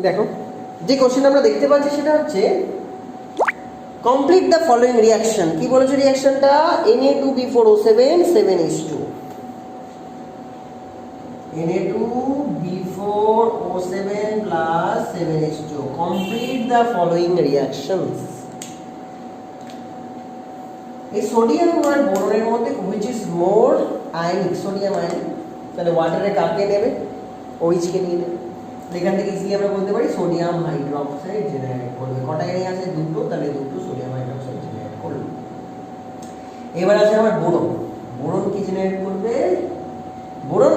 দেখো যে কোশ্চেন আমরা দেখতে পাচ্ছি সেটা হচ্ছে কমপ্লিট দ্য ফলোইং রিয়াকশন। কি বলেছে রিয়াকশনটা? Na2B4O7 7H2, Na2B4O7 plus 7H2. Complete the following reactions. এই সোডিয়াম আর বোরনের মধ্যে which is more ionic? Sodium ionic. তাহলে ওয়াটারে কাকে নেবে? OH কে নিয়ে নেবে। এখান থেকে ইজিলি আমরা বলতে পারি সোডিয়াম হাইড্রোক্সাইড জেনারেট করবে। কটা এনে আছে? দুটো, তাহলে দুটো সোডিয়াম হাইড্রোক্সাইড জেনারেট করবে। এবার আছে আমার বোরন। বোরন কি জেনারেট করবে? Boron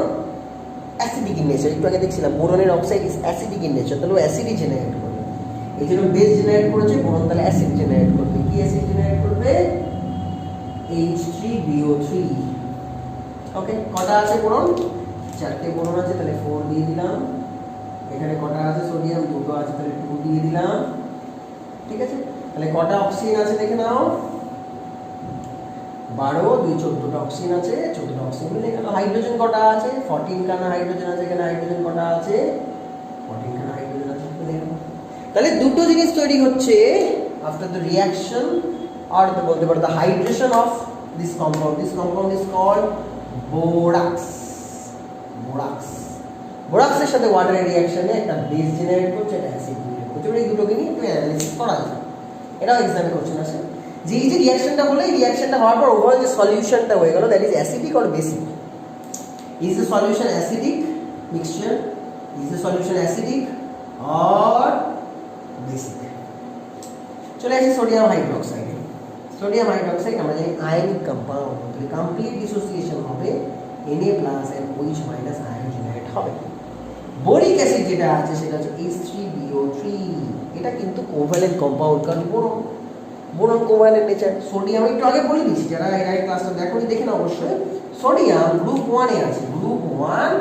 acidic in nature. একটু আগে দেখছিলাম বোরনের oxide is acidic in nature, তাহলে ও অ্যাসিডই জেনারেট করবে। এই জন্য বেস জেনারেট করেছে, বোরন তাহলে অ্যাসিড জেনারেট করবে। কি অ্যাসিড জেনারেট করবে? H3BO3। ওকে, কটা আছে বোরন? চারটে বোরন আছে, তাহলে 4 দিয়ে দিলাম। এখানে কটা আছে? সোডিয়াম দুটো আছে, তাহলে 2 দিয়ে দিলাম। ঠিক আছে, তাহলে কটা অক্সিজেন আছে দেখে নাও? 12 2 14টা অক্সিজেন আছে, 14টা অক্সিজেন মিলে গেল। হাইড্রোজেন কটা আছে? 14 খানা হাইড্রোজেন আছে। এখানে হাইড্রোজেন কটা আছে? 14 খানা হাইড্রোজেন আছে। তাহলে দুটো জিনিস তৈরি হচ্ছে আফটার দ্য রিঅ্যাকশন আর বলতে পারো the hydration of this compound. This compound is called borax. Borax, বোরাক্সের সাথে ওয়াটারের রিঅ্যাকশনে একটা বেস জেনারেট করছে, একটা অ্যাসিড জেনারেট করছে। এই দুটোকে নিয়ে একটু অ্যানালিসিস করা যায়। এটাও এক্সামে কোশ্চেন আসে যে এই যে রিঅ্যাকশনটা হলো, এই রিঅ্যাকশনটা হওয়ার পর ওভারঅল যে সলিউশনটা হয়ে গেল that is acidic or basic. Is the solution acidic mixture? Is the solution acidic or basic? চলে আসি সোডিয়াম হাইড্রোক্সাইডে। সোডিয়াম হাইড্রোক্সাইড আমরা জানি আয়নিক কম্পাউন্ড, তাহলে কমপ্লিট ডিসোসিয়েশন হবে, Na+ and OH- ion generate হবে। বোরিক অ্যাসিড যেটা আছে সেটা হচ্ছে H3BO3। এটা কিন্তু কোভ্যালেন্ট কম্পাউন্ড, কারণ বোরন কোভ্যালেন্ট নেচার। সোডিয়াম একটু আগে বলে দিয়েছি, যারা এর আগে ক্লাসটা দেখোনি দেখে না অবশ্যই। সোডিয়াম গ্রুপ 1 এ আছে, গ্রুপ 1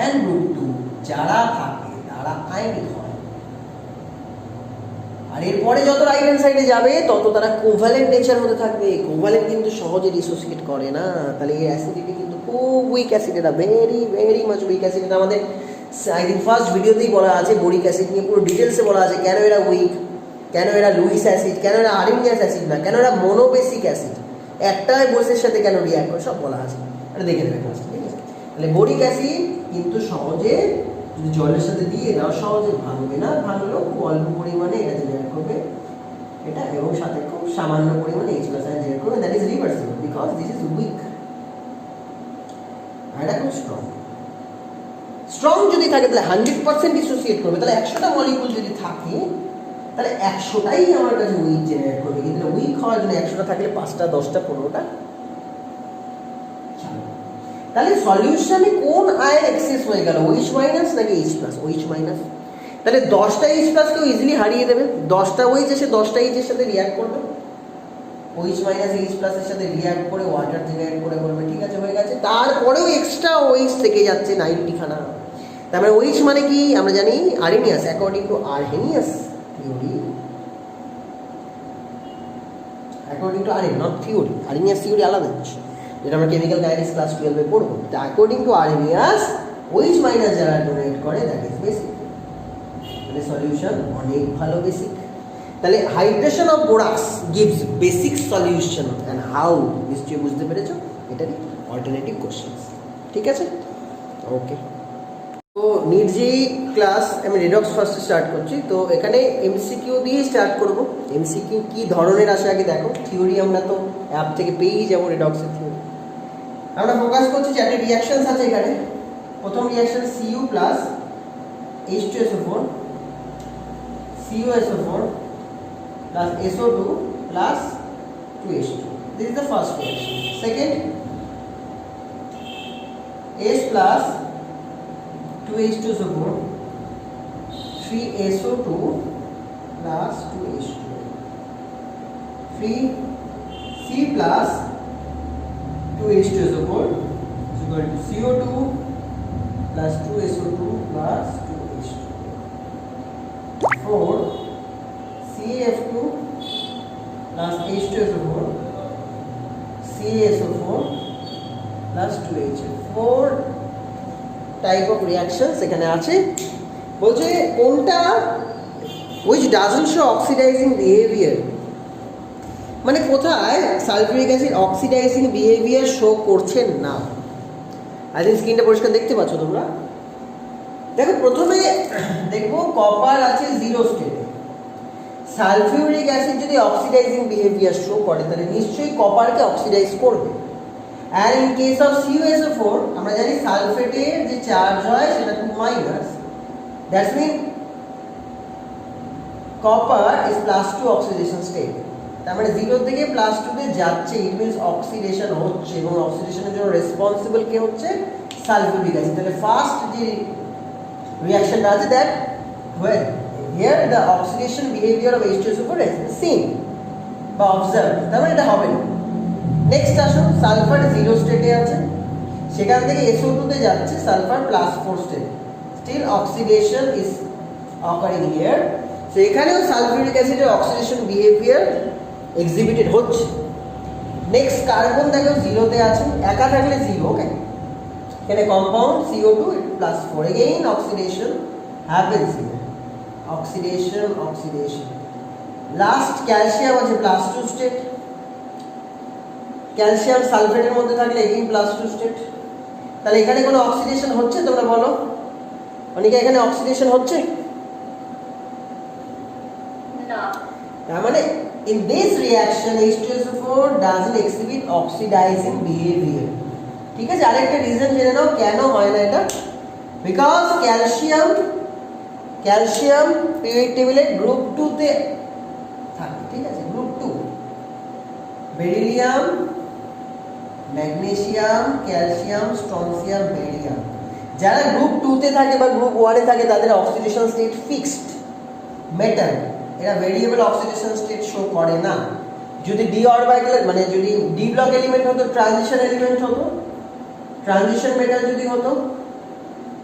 এন্ড গ্রুপ 2 যারা থাকে তারা আয়নিক হয়। আর এরপরে যত রাইট হ্যান্ড সাইডে যাবে তত তারা কোভ্যালেন্ট নেচার মধ্যে থাকবে। কোভ্যালেন্ট কিন্তু সহজে ডিসোসিয়েট করে না, তাহলে এই অ্যাসিডিটি কিন্তু খুব উইক অ্যাসিড। এটা very very much week acid. এটা আমাদের আই থিঙ্ক ফার্স্ট ভিডিওতেই বলা আছে, বোরিক অ্যাসিড নিয়ে পুরো ডিটেলসে বলা আছে কেন এরা উইক, কেন এরা লুইস অ্যাসিড, কেন এরা আরিনিয়াস অ্যাসিড না, কেন এরা মোনোবেসিক অ্যাসিড, একটাই বেসের সাথে কেন রিঅ্যাক্ট করে, সব বলা আছে। এটা দেখে নেবে ক্লাসটা, ঠিক আছে? তাহলে বোরিক অ্যাসিড কিন্তু সহজে যদি জলের সাথে দিয়ে এটাও সহজে ভাঙবে না, ভাঙলেও খুব অল্প পরিমাণে এটা জেনারেট করবে এটা, এবং সাথে খুব সামান্য পরিমাণে H+ আয়ন জেনারেট করবে। That is reversible because this is weak. আর এটা খুব স্ট্রং। স্ট্রং যদি থাকে তাহলে 100% ডিসোসিয়েট করবে। তাহলে 100টা মলিকুল যদি থাকে তাহলে 100টাই আমার কাছে উইক জেনারেট করবে। কিন্তু উইক হওয়ার জন্য 100টা থাকলে 5টা 10টা 15টা। তাহলে সলিউশনে কোন আয়ন এক্সেস হয়ে গেল? OH- নাকি H+? OH-। তাহলে 10টা H+ কেও ইজিলি হারিয়ে দেবে। 10টা OH এসে 10টা H এর সাথে রিঅ্যাক্ট করবে, OH- H+ এর সাথে রিঅ্যাক্ট করে ওয়াটার জেনারেট করে বলবে ঠিক আছে হয়ে গেছে। তারপরেও এক্সট্রা OH থেকে যাচ্ছে 90 খানা। তার মানে OH মানে কি আমরা জানি? Arrhenius, according to Arrhenius theory. According to Arrhenius, not theory. Arrhenius theory আলাদা হচ্ছে, যেটা আমরা কেমিক্যাল কাইনেটিক্স ক্লাস 12 এ পড়বো। অ্যাকর্ডিং টু আর্হেনিয়াস OH- যারা ডোনেট করে দ্যাট ইজ বেসিক। তাহলে সলিউশন অনেক ভালো বেসিক। তাহলে hydration of borax gives basic solution and how, নিশ্চয়ই বুঝতে পেরেছো? এটারই অল্টারনেটিভ কোশ্চেন্স, ঠিক আছে? ওকে, তো নির্জি ক্লাস আমি রেডক্স ফার্স্টে স্টার্ট করছি। তো এখানে এমসিকিউ দিয়ে স্টার্ট করব। এমসিকিউ কি ধরনের আসে আগে দেখো। থিওরি আমরা তো অ্যাপ থেকে পেয়েই যাবো রেডক্সের থিওরি। আমরা ফোকাস করছি চারটে রিঅ্যাকশনস আছে এখানে। প্রথম reaction Cu plus H2SO4, CuSO4 plus SO2 plus 2H2. This is the first reaction. Second, H plus 2H2SO4, 3SO2 plus 2H2. 3C plus 2H2SO4 is equal to CO2 plus 2SO2 plus 2H2. 4 CaF2 plus H2SO4, CaSO4 plus 2H. 4 type of reactions এখানে আছে। বলছে কোনটা which doesn't show oxidizing behavior, মানে কোথায় sulphuric acid oxidising behaviour show করছে না। I think স্ক্রিনটা পরিষ্কার দেখতে পাচ্ছ তোমরা। দেখো প্রথমে দেখবো কপার আছে 0 স্টেটে। সালফিউরিক অ্যাসিড যদি অক্সিডাইজিং বিহেভিয়ার শো করে তাহলে নিশ্চয়ই কপারকে অক্সিডাইজ করবে। আর ইন কেস অফ CuSO4 আমরা জানি সালফেটের যে চার্জ হয় সেটা 2-, that's mean copper is +2 oxidation state. তার মানে 0 থেকে +2 তে যাচ্ছে, ইট মিনস অক্সিডেশন হচ্ছে, এবং অক্সিডেশনের জন্য রেসপন্সিবল কে হচ্ছে? Sulphuric acid. তাহলে ফার্স্ট যে রিঅ্যাকশনটা আছে that well here the oxidation behaviour of H2SO4 is seen বা অবজার্ভ, তার মানে এটা হবে না। নেক্সট আসুন, সালফার 0 স্টেটে আছে, সেখান থেকে SO2 তে যাচ্ছে sulphur +4 state, still oxidation is occurring here. So এখানেও সালফিউরিক অ্যাসিডের অক্সিডেশন বিহেভিয়ার এক্সিবিটেড হচ্ছে। নেক্সট কার্বন দেখো 0 তে আছে, একা থাকলে 0, ওকে। এখানে compound CO2 +4, again oxidation happens here, oxidation. Last calcium আছে +2 স্টেট, ক্যালসিয়াম সালফেটের মধ্যে থাকলে again +2 স্টেট। তাহলে এখানে কোনো অক্সিডেশন হচ্ছে? তোমরা বলো, অনেকে এখানে অক্সিডেশন হচ্ছে না। তার মানে in this reaction H2SO4 doesn't exhibit oxidizing behavior। ঠিক আছে, আরেকটা রিজন জেনে নাও কেন হয় না এটা। বিকজ ক্যালসিয়াম পিরিয়ডিক টেবিলে গ্রুপ 2 তে থাকে। ঠিক আছে, group 2, beryllium, magnesium, calcium, strontium, barium, যারা গ্রুপ 2 তে থাকে বা গ্রুপ 1 এ থাকে তাদের অক্সিডেশন স্টেট ফিক্সড মেটাল, এরা ভেরিয়েবল অক্সিডেশন স্টেট শো করে না। যদি ডি অরবিটাল মানে যদি ডি ব্লক এলিমেন্ট হতো, ট্রানজিশন এলিমেন্ট হতো, ট্রানজিশন মেটাল যদি হতো,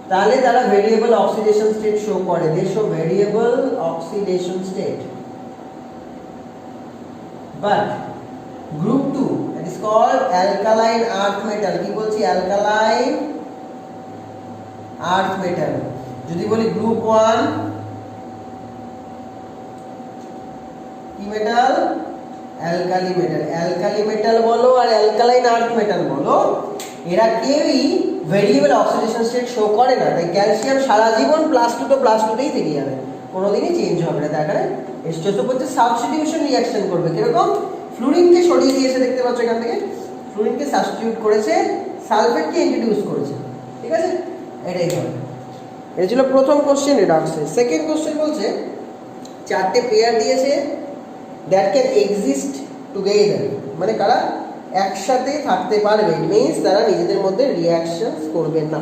তাহলে তারা ভেরিয়েবল অক্সিডেশন স্টেট শো করে। They show variable oxidation state. But group 2 that is called alkaline earth metal, কি বলছি? Alkaline earth metal. যদি বলি গ্রুপ 1 কি metal? Alkali metal. Alkali metal বলো আর অ্যালকালাইন আর্থ মেটাল বলো, এরা কেউই ভেরিয়েবল অক্সিডেশন স্টেট শো করে না। তাই ক্যালসিয়াম সারা জীবন +2 তো +2তেই থেকে যাবে, কোনোদিনই চেঞ্জ হবে না। তার কারণে H2SO4 হচ্ছে সাবস্টিটিউশন রিঅ্যাকশন করবে। কিরকম? ফ্লুরিনকে সরিয়ে দিয়েছে, দেখতে পাচ্ছ এখান থেকে, ফ্লুরিনকে সাবস্টিটিউট করেছে, সালফেটকে ইন্ট্রোডিউস করেছে। ঠিক আছে, এটাই হবে। এটা ছিল প্রথম কোশ্চেন রিডক্সের। সেকেন্ড কোশ্চেন বলছে 4টে পেয়ার দিয়েছে দ্যাট ক্যান এক্সিস্ট টুগেদার, মানে কারা একসাথে থাকতে পারবে, ইট মিনস তারা নিজেদের মধ্যে রিঅ্যাকশনস করবে না।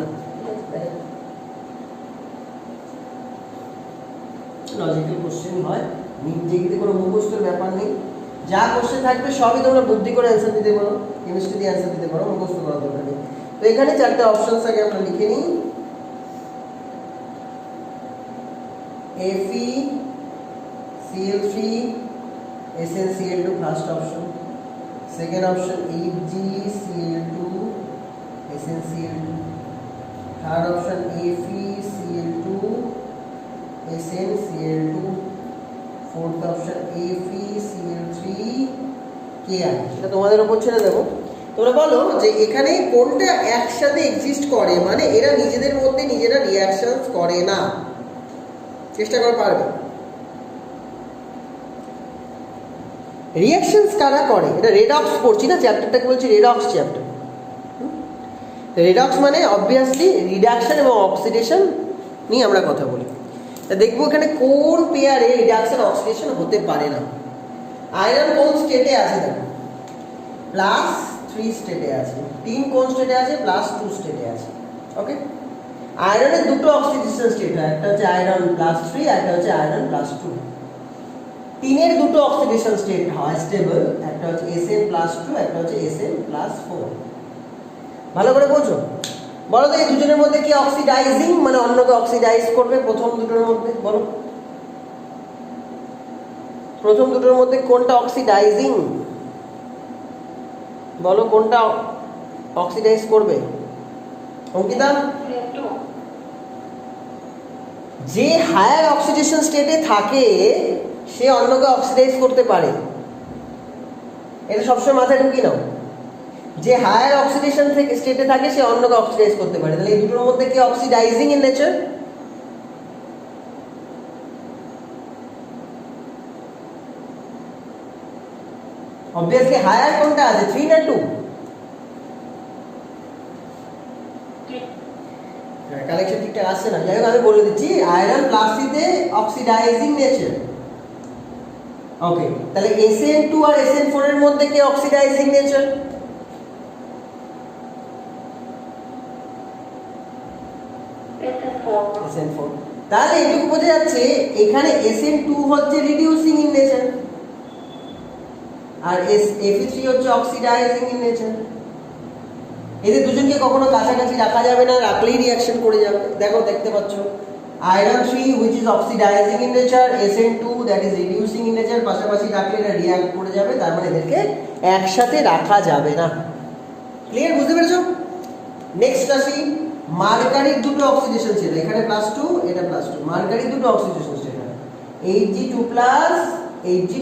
লজিক্যাল কোশ্চেন হয়, নিজেকে কোনো মুখস্থের ব্যাপার নেই। যা কোশ্চেন থাকবে সবই তোমরা বুদ্ধি করে অ্যান্সার দিতে পারো, কেমিস্ট্রি দিয়ে অ্যান্সার দিতে পারো, মুখস্থ করার দরকার নেই। তো এখানে 4টে অপশনস আগে আমরা লিখে নিই। FeCl3 SnCl2 first option, second option HgCl2 SnCl2, third option FeCl2 SnCl2, fourth option FeCl3Ki। এটা তোমাদের উপর ছেড়ে দেবো, তোমরা বলো যে এখানে কোনটা একসাথে এক্সিস্ট করে, মানে এরা নিজেদের মধ্যে নিজেরা রিঅ্যাকশনস করে না। চেষ্টা করে পারবে। রিঅ্যাকশনস কারা করে? এটা রেডক্স পড়ছি না, চ্যাপ্টারটাকে বলছি রেডক্স চ্যাপ্টার। রেডক্স মানে অবভিয়াসলি রিডাকশন এবং অক্সিডেশন নিয়ে আমরা কথা বলি। তা দেখবো এখানে কোন পেয়ারে রিডাকশন অক্সিডেশন হতে পারে না। আয়রন কোন স্টেটে আছে? দেখো +3 স্টেটে আছে, টিন কোন স্টেটে আছে? +2 স্টেটে আছে। ওকে, আয়রনের দুটো অক্সিডেশন স্টেট হয়, একটা হচ্ছে আয়রন +3, একটা হচ্ছে আয়রন +2। টিনের দুটো অক্সিডেশন স্টেট হয় স্টেবল, একটা হচ্ছে Sn+2, একটা হচ্ছে Sn+4। ভালো করে বোঝো। বলো তো এই দুজনের মধ্যে কি অক্সিডাইজিং, মানে অন্যকে অক্সিডাইজ করবে? প্রথম দুটোর মধ্যে বলো, প্রথম দুটোর মধ্যে কোনটা অক্সিডাইজিং? বলো কোনটা অক্সিডাইজ করবে? অঙ্কিতা যে হায়ার অক্সিডেশন স্টেটে থাকে সে অন্যকে অক্সিডাইজ করতে পারে, এটা সবসময় মাথায় ঢুকিয়ে নাও। যে হায়ার অক্সিডেশন স্টেটে থাকে সে অন্যকে অক্সিডাইজ করতে পারে। তাহলে এই দুটোর মধ্যে কি oxidising in nature? Obviously higher কোনটা আছে, 3 না 2? কালেকশন ঠিকঠাক আসছে না, যাই হোক আমি বলে দিচ্ছি। আয়রন প্লাস সিতে অক্সিডাইজিং নেচার। ওকে, তাহলে SN2 আর SN4 এর মধ্যে কি অক্সিডাইজিং নেচার? SN4। তাহলে এটুকু বোঝা যাচ্ছে এখানে SN2 হচ্ছে reducing in nature R Fe3 হচ্ছে অক্সিডাইজিং ইন নেচার। এদের দুজনকে কখনো কাছাকাছি রাখা যাবে না, রাখলেই রিঅ্যাকশন করে যাবে। দেখো, দেখতে পাচ্ছ, iron 3 which is oxidizing in nature, SN2 that is reducing in nature, পাশাপাশি রাখলে এটা রিঅ্যাক্ট করে যাবে, তার মানে এদেরকে একসাথে রাখা যাবে না। ক্লিয়ার, বুঝতে পেরেছো? নেক্সট আসি, মার্কারির দুটো অক্সিডেশন ছিল, এখানে +2, এটা +2। মার্কারির দুটো অক্সিডেশন ছিল, Hg2+, Hg+।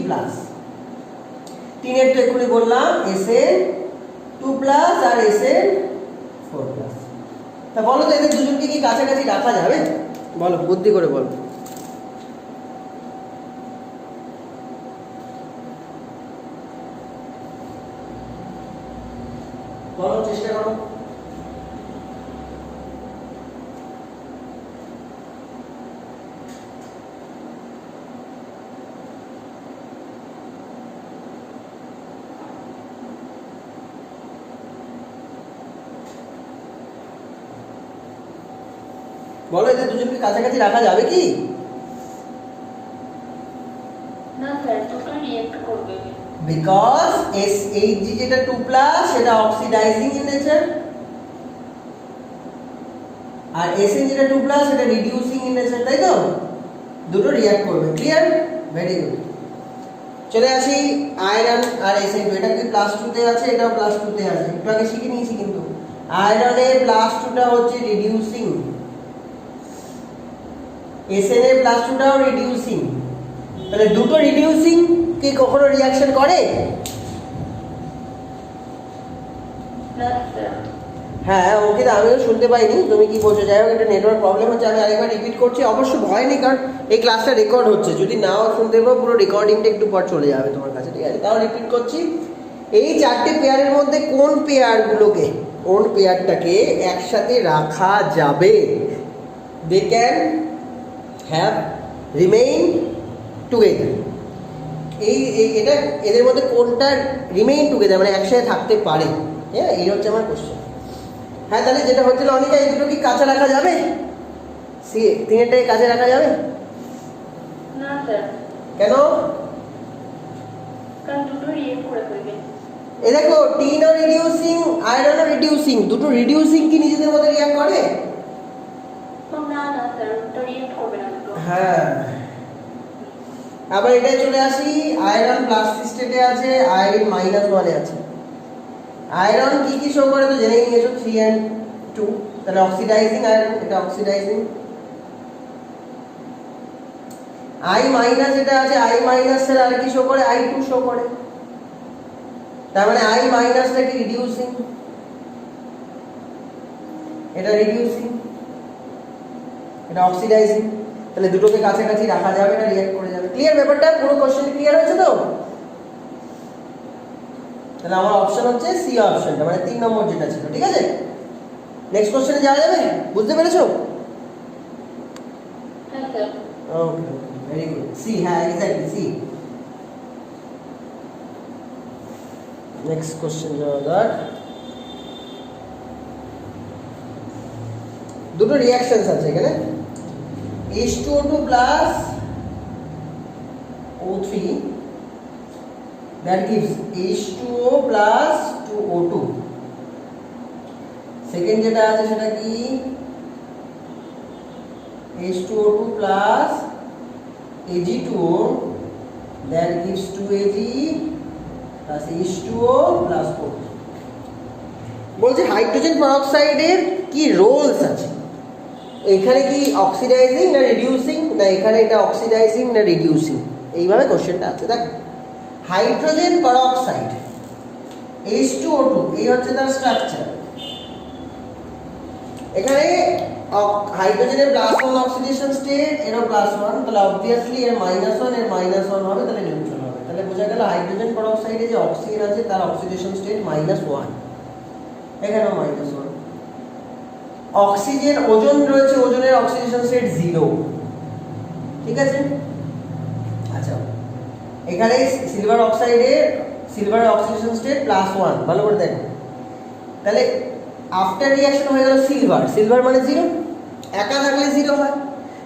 তিনের তো এক্ষুনি বললাম, Sn2+ আর Sn4+। তা বলো তো এদের দুজনকে কি কাছাকাছি রাখা যাবে? বলো, বুদ্ধি করে বলো। বলো, চেষ্টা করো। বলো, এদের দুজনকে কাছাকাছি রাখা যাবে কি? না স্যার, দুটো রিঅ্যাক্ট করবে। বিকজ SHG যেটা 2+ সেটা অক্সিডাইজিং ইন নেচার আর Sn যেটা 2+ সেটা রিডিউসিং ইন নেচার, তাই তো? দুটো রিঅ্যাক্ট করবে। Clear, very good. চলে আসি আয়রন আর Sn2। এটা কি +2 তে আছে, এটাও +2 তে আছে, একটু আগে শিখে নিয়েছি। কিন্তু আয়রনের +2টা হচ্ছে রিডিউসিং, Sn এর +2টাও রিডিউসিং। তাহলে দুটো রিডিউসিং কি কখনো রিঅ্যাকশন করে? না স্যার। হ্যাঁ, ওকে, আমিও শুনতে পাইনি, তুমি কি বলছো? যাই হোক, এটা নেটওয়ার্ক প্রবলেম হচ্ছে, আমি আরেকবার রিপিট করছি। অবশ্য ভয় নেই, কারণ এই ক্লাসটা রেকর্ড হচ্ছে, যদি নাও শুনতে পাবো পুরো রেকর্ডিংটা একটু পর চলে যাবে তোমার কাছে, ঠিক আছে? তাও রিপিট করছি, এই চারটে পেয়ারের মধ্যে কোন পেয়ারটাকে একসাথে রাখা যাবে? They can have remain together. এটা এদের মধ্যে কোনটা রিমেইন টুগেদার, মানে একসাথে থাকতে পারে? হ্যাঁ, এই হচ্ছে আমার কোশ্চেন। হ্যাঁ, তাহলে যেটা হচ্ছিল অনিকা, এই দুটো কি কাছে রাখা যাবে? তিনটাকে কাছে রাখা যাবে না স্যার। কেন? কারণ দুটো রিঅ্যাক্ট করে ফেলবে। এই দেখো, টিনও রিডিউসিং, আয়রনও রিডিউসিং, দুটো রিডিউসিং কি নিজেদের মধ্যে রিঅ্যাক্ট করে? না না স্যার, দুটো রিঅ্যাক্ট করবে না দুটো। হ্যাঁ, আবার এটাই চলে আসি, আয়রন প্লাস স্টেটে আছে, আয়রন -1 আছে। আয়রন কি কি শো করে তো জেনেই নিয়েছো, 3 and 2। তাহলে অক্সিডাইজিং আয়রন, এটা অক্সিডাইজিং। I- যেটা আছে, I- এর আর কি শো করে, I2 শো করে। তার মানে I- টা কি রিডিউসিং, এটা রিডিউসিং, এটা অক্সিডাইজিং। তাহলে দুটোকে কাছাকাছি রাখা যাবে না, রিঅ্যাক্ট করে যাবে। ক্লিয়ার ব্যাপারটা? পুরো কোশ্চেন ক্লিয়ার হয়েছে তো? তাহলে আমার অপশন হচ্ছে সি অপশনটা, মানে 3 নম্বর যেটা ছিল, ঠিক আছে? নেক্সট কোশ্চেনে যাওয়া যাবে, বুঝতে পেরেছো? হ্যাঁ স্যার। ওকে, ভেরি গুড। সি, হ্যাঁ এক্স্যাক্টলি সি। নেক্সট কোশ্চেন যাওয়া যাক। দুটো রিঅ্যাকশনস আছে এখানে, H2O2 plus O3 that gives H2O plus 2O2। Second যেটা আছে সেটা কি, H2O2 plus Ag2O that gives 2Ag plus H2O plus O3। বলছে হাইড্রোজেন পারঅক্সাইডের কি রোলস আছে? এখানে কি অক্সিডাইজিং না রিডিউসিং, না এখানে এটা অক্সিডাইজিং না রিডিউসিং, এইভাবে কোশ্চেনটা আছে। দেখ, হাইড্রোজেন পারঅক্সাইড H2O2 এই হচ্ছে তার স্ট্রাকচার। এখানে হাইড্রোজেনের +1 অক্সিডেশন স্টেট, এরও +1, তাহলে অবভিয়াসলি এর -1 এর -1 হবে, তাহলে নিউট্রাল হবে। তাহলে বোঝা গেল হাইড্রোজেন পারঅক্সাইডে যে অক্সিজেন আছে তার অক্সিডেশন স্টেট -1, এখানেও -1। অক্সিজেন ওজন রয়েছে, ওজনের অক্সিডেশন স্টেট 0, ঠিক আছে। আচ্ছা, এখানে সিলভার অক্সিডেশন স্টেট +1, ভালো করে দেখো। তাহলে আফটার রিঅ্যাকশন হয়ে গেল সিলভার মানে 0, একা থাকলে 0 হয়।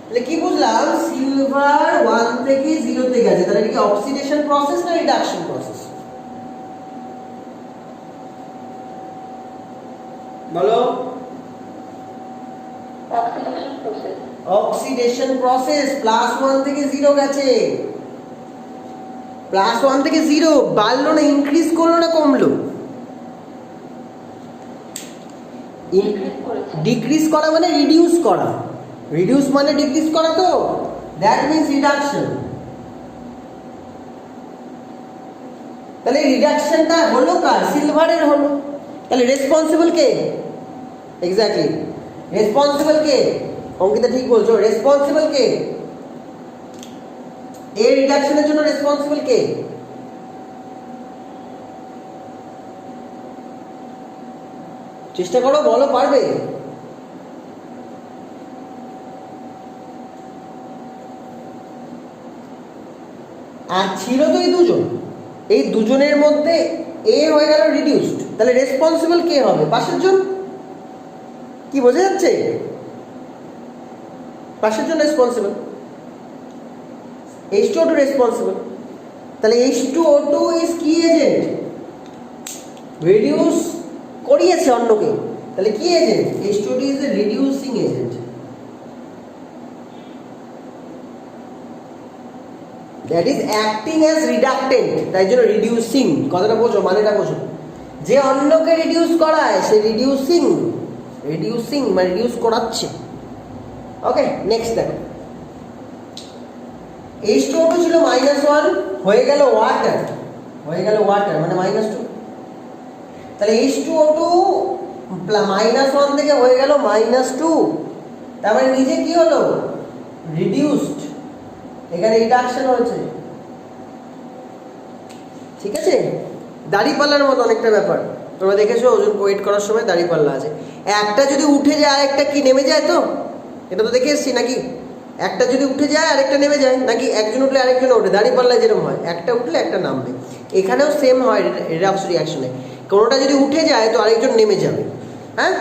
তাহলে কি বুঝলাম, সিলভার 1 থেকে 0 তে গেছে, তাহলে এটা কি অক্সিডেশন প্রসেস না রিডাকশন প্রসেস? বলো। অক্সিডেশন প্রসেস, +1 থেকে 0 গেছে। +1 থেকে 0 বাড়লো না ইনক্রিজ করলো না কমলো? ডিক্রিজ করা মানে রিডিউস করা, রিডিউস মানে ডিক্রিজ করা, তো দ্যাট মিন্স রিডাকশন। তাহলে রিডাকশনটা হলো কার? সিলভারের হলো। তাহলে রেসপন্সিবল কে? এক্স্যাক্টলি, রেসপন্সিবল কে? অঙ্কিতা ঠিক বলছো, রেসপন্সিবল কে? এর রিডাকশনের জন্য রেসপন্সিবল কে? চেষ্টা করো, বলো, পারবে? আর ছিল তো এই দুজনের মধ্যে এ হয়ে গেল রিডিউসড, তাহলে রেসপন্সিবল কে হবে? পাশের জন। কি বোঝা যাচ্ছে? পাশের জন রেসপন্সিবল, H2O2 রেসপন্সিবল। তাহলে H2O2 ইজ কি এজেন্ট? রিডিউস করিয়েছে অন্যকে, তাহলে কি agent? H2O2 is a reducing agent. That is acting as reductant, তাই জন্য রিডিউসিং। কথাটা বোঝো, মানেটা বোঝো। যে অন্যকে রিডিউস করায় সে রিডিউসিং মানে রিডিউস করাচ্ছে। ওকে, নেক্সট দেখো, H2O2 ছিল -1, হয়ে গেল ওয়াটার, মানে -2। তাহলে H2O2 -1 থেকে হয়ে গেল -2, তার মানে নিজে কি হলো? রিডিউসড। এখানে রিডাকশন হয়েছে, ঠিক আছে। দাড়িপাল্লার মতো অনেকটা ব্যাপার, তোমরা দেখেছো ওজন ওয়েট করার সময় দাড়িপাল্লা আছে, একটা যদি উঠে যায় আরেকটা কি নেমে যায়? তো এটা তো দেখে এসছি নাকি? একটা যদি উঠে যায় আরেকটা নেমে যায় নাকি? একজন উঠলে আরেকজন ওঠে, দাড়িপাল্লায় যেরকম হয়, একটা উঠলে একটা নামবে। এখানেও সেম হয় রিডক্স রিঅ্যাকশনে, কোনোটা যদি উঠে যায় তো আরেকজন নেমে যাবে। হ্যাঁ,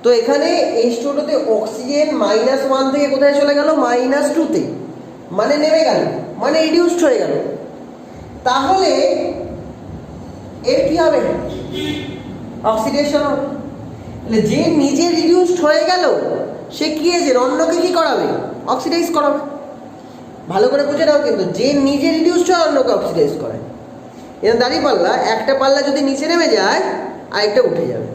তো এখানে H2O2 তে অক্সিজেন -1 থেকে কোথায় চলে গেল? -2 তে, মানে নেমে গেল, মানে রিডিউসড হয়ে গেল। তাহলে এর কি হবে? অক্সিডেশন হবে। যে নিজে রিডিউসড হয়ে গেল সে কি এজেন্ট? অন্যকে কি করাবে? অক্সিডাইজ করাবে। ভালো করে বুঝে নাও কিন্তু, যে নিজে রিডিউসড হয় অন্যকে অক্সিডাইজ করে। এর দাড়িপাল্লা, একটা পাল্লা যদি নিচে নেমে যায় আরেকটা উঠে যাবে,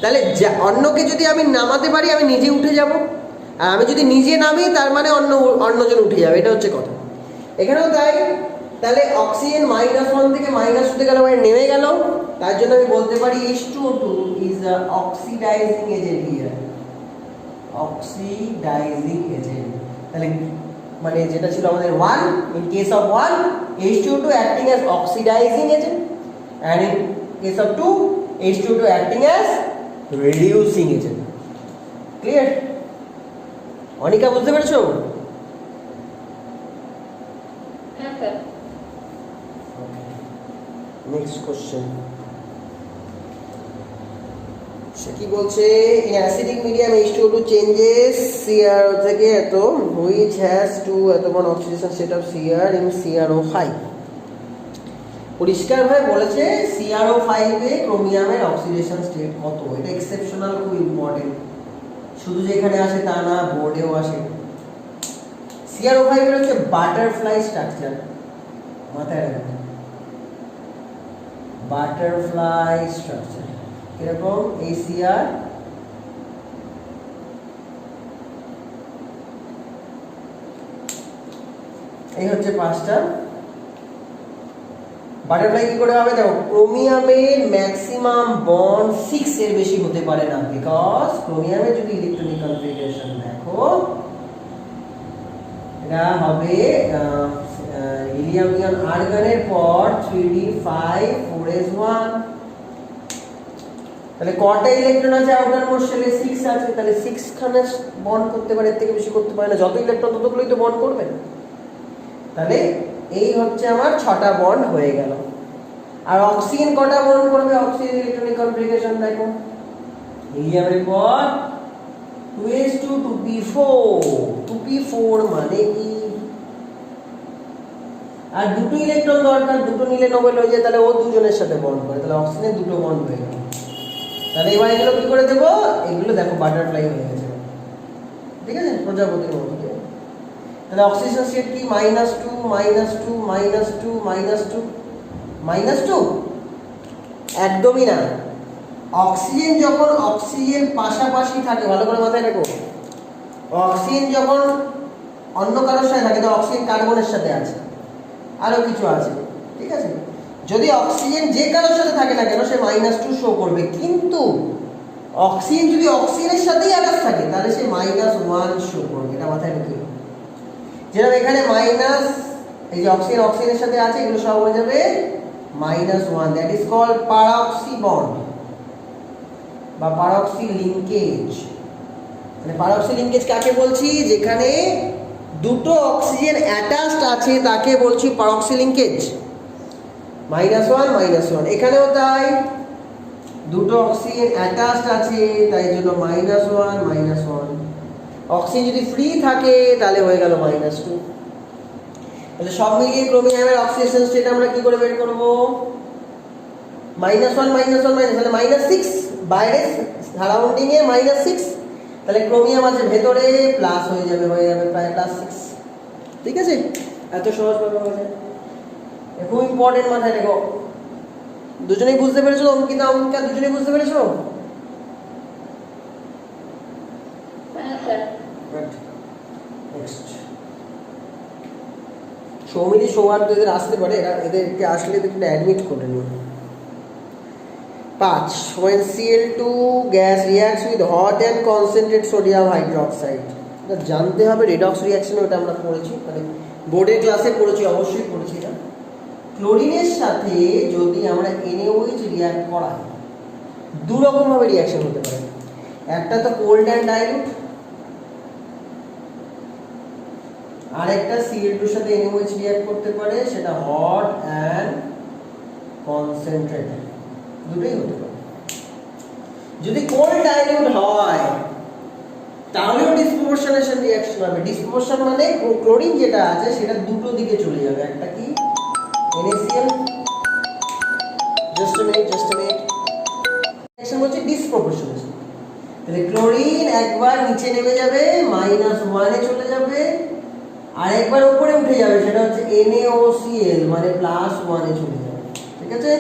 তাহলে অন্যকে যদি আমি নামাতে পারি আমি নিজে উঠে যাব, আর আমি যদি নিজে নামি তার মানে অন্যজন উঠে যাবে, এটা হচ্ছে কথা। এখানেও তাই। তাহলে অক্সিজেন -1 থেকে -2 তে গেল, মানে নেমে গেল, তার জন্য আমি বলতে পারি H2O2 is a oxidising agent here, oxidising agent. তাহলে মানে যেটা ছিল আমাদের 1, in case of 1 H2O2 acting as oxidising agent, and in case of 2 H2O2 acting as reducing agent. Clear? Anika বুঝতে পেরেছো? হ্যাঁ স্যার। নেক্সট কোশ্চেন, সে কি বলছে? In acidic medium H2O2 changes CrO থেকে এত, হুইচ হ্যাজ টু এতক্ষণ oxidation state of Cr in CrO5। পরিষ্কারভাবে বলেছে CrO5 এ ক্রোমিয়ামের অক্সিডেশন স্টেট কত। এটা এক্সেপশনাল, খুব ইম্পর্টেন্ট, শুধু যেখানে আসে তা না, বোর্ডেও আসে। CrO5 এর হচ্ছে বাটারফ্লাই স্ট্রাকচার, মাথায় রাখবেন, বাটারফ্লাই স্ট্রাকচার। এরকম ACr এই হচ্ছে 5টা। বাটারফ্লাই কি করে হবে দেখো, ক্রোমিয়ামের ম্যাক্সিমাম বন্ড 6 এর বেশি হতে পারে না, বিকজ ক্রোমিয়ামের যদি ইলেকট্রনিক কনফিগারেশন দেখো এটা হবে হিলিয়াম নিয়ন আর্গনের পর 3d5 4s1, তাহলে কটা ইলেকট্রন আছে আউটার মোস্ট শেলে? 6 আছে, তাহলে 6 খানে বন্ড করতে পারে, এর থেকে বেশি করতে পারে না, যত ইলেকট্রন ততগুলোই তো বন্ড করবে। তাহলে এই হচ্ছে আমার 6টা বন্ড হয়ে গেল। আর অক্সিজেন কটা বন্ড করবে? অক্সিজেন ইলেকট্রনিক কনফিগারেশন দেখো, হিলিয়ামের পর 2s2 2p4, 2p4 মানে কি? আর দুটো ইলেকট্রন দরকার, দুটো নিলে নোবেল হয়ে যায়, তাহলে ও দুজনের সাথে বন্ড করে, তাহলে অক্সিজেন দুটো বন্ড হয়ে গেল। তাহলে এবার এগুলো কি করে দেবো? এগুলো দেখো বাটারফ্লাই হয়ে গেছে, ঠিক আছে, প্রজাপতির মতো। তাহলে অক্সিজেন স্টেট কি? -2 -2 -2 -2 -2, একদমই না। অক্সিজেন যখন অক্সিজেন পাশাপাশি থাকে, ভালো করে মাথায় রাখো, অক্সিজেন যখন অন্য কারোর সাথে থাকে, তো অক্সিজেন কার্বনের সাথে আছে, আরো কিছু আছে, ঠিক আছে। যদি অক্সিজেন যে কারোর সাথে থাকে না কেন সে -2 শো করবে, কিন্তু অক্সিজেন যদি অক্সিজেনের সাথেই আটাচ থাকে তাহলে সে -1 শো করবে, এটা মাথায় রেখে। যেরকম এখানে মাইনাস, এই যে অক্সিজেন অক্সিজেনের সাথে আছে, এগুলো সব হয়ে যাবে -1, দ্যাট ইজ কল্ড প্যারক্সি বন্ড বা প্যারক্সি লিঙ্কেজ। মানে প্যারক্সি লিঙ্কেজ কাকে বলছি? যেখানে দুটো অক্সিজেন অ্যাটাচড আছে তাকে বলছি প্যারক্সি লিঙ্কেজ। -1 -1, এখানেও তাই, দুটো অক্সিজেন অ্যাটাচড আছে তাই জন্য -1 -1। অক্সিজেন যদি ফ্রি থাকে তাহলে হয়ে গেল -2। তাহলে সব মিলিয়ে ক্রোমিয়ামের অক্সিডেশন স্টেট আমরা কি করে বের করব? -1 -1 তাহলে -6, বাইরে সারাউন্ডিং এ -6, তাহলে ক্রোমিয়াম আছে ভেতরে, প্লাস হয়ে যাবে প্রায় +6, ঠিক আছে। এত সহজ ভাবে হয়ে যায়, খুব ইম্পর্টেন্ট, মাথায় রেখো। দুজনেই বুঝতে পেরেছো? অঙ্কিতা অঙ্কিতা দুজনেই বুঝতে পেরেছো? নেক্সট সৌমিলি সৌহার্দ্য এদের আসতে পারে, এদেরকে আসলে একটু অ্যাডমিট করে নিন। 5 when Cl2 gas reacts with hot and concentrated sodium hydroxide, এটা জানতে হবে, রেডক্স রিঅ্যাকশন, ওটা আমরা পড়েছি, মানে বোর্ডের ক্লাসে পড়েছি, অবশ্যই পড়েছি না। ক্লোরিনের সাথে যদি আমরা NaOH রিঅ্যাক্ট করাই, দু রকম ভাবে রিঅ্যাকশন হতে পারে। একটা তো কোল্ড অ্যান্ড ডাইলুট, আর একটা Cl2 এর সাথে NaOH রিঅ্যাক্ট করতে পারে, সেটা হট অ্যান্ড কনসেন্ট্রেটেড, দুটোই হতে পারে। যদি কোল্ড ডাইলুট হয় তাহলেও ডিসপ্রপোর্শনেশন রিঅ্যাকশন হবে। ডিসপ্রপোর্শন মানে ক্লোরিন যেটা আছে সেটা দুটো দিকে চলে যাবে, একটা কি NaCl, just a minute reaction হচ্ছে ডিসপ্রপোর্শনেশন। তাহলে ক্লোরিন একবার নিচে নেমে যাবে, -1 এ চলে যাবে, আর একবার উপরে উঠে যাবে, সেটা হচ্ছে NaOCl, মানে +1 এ চলে যাবে, ঠিক আছে।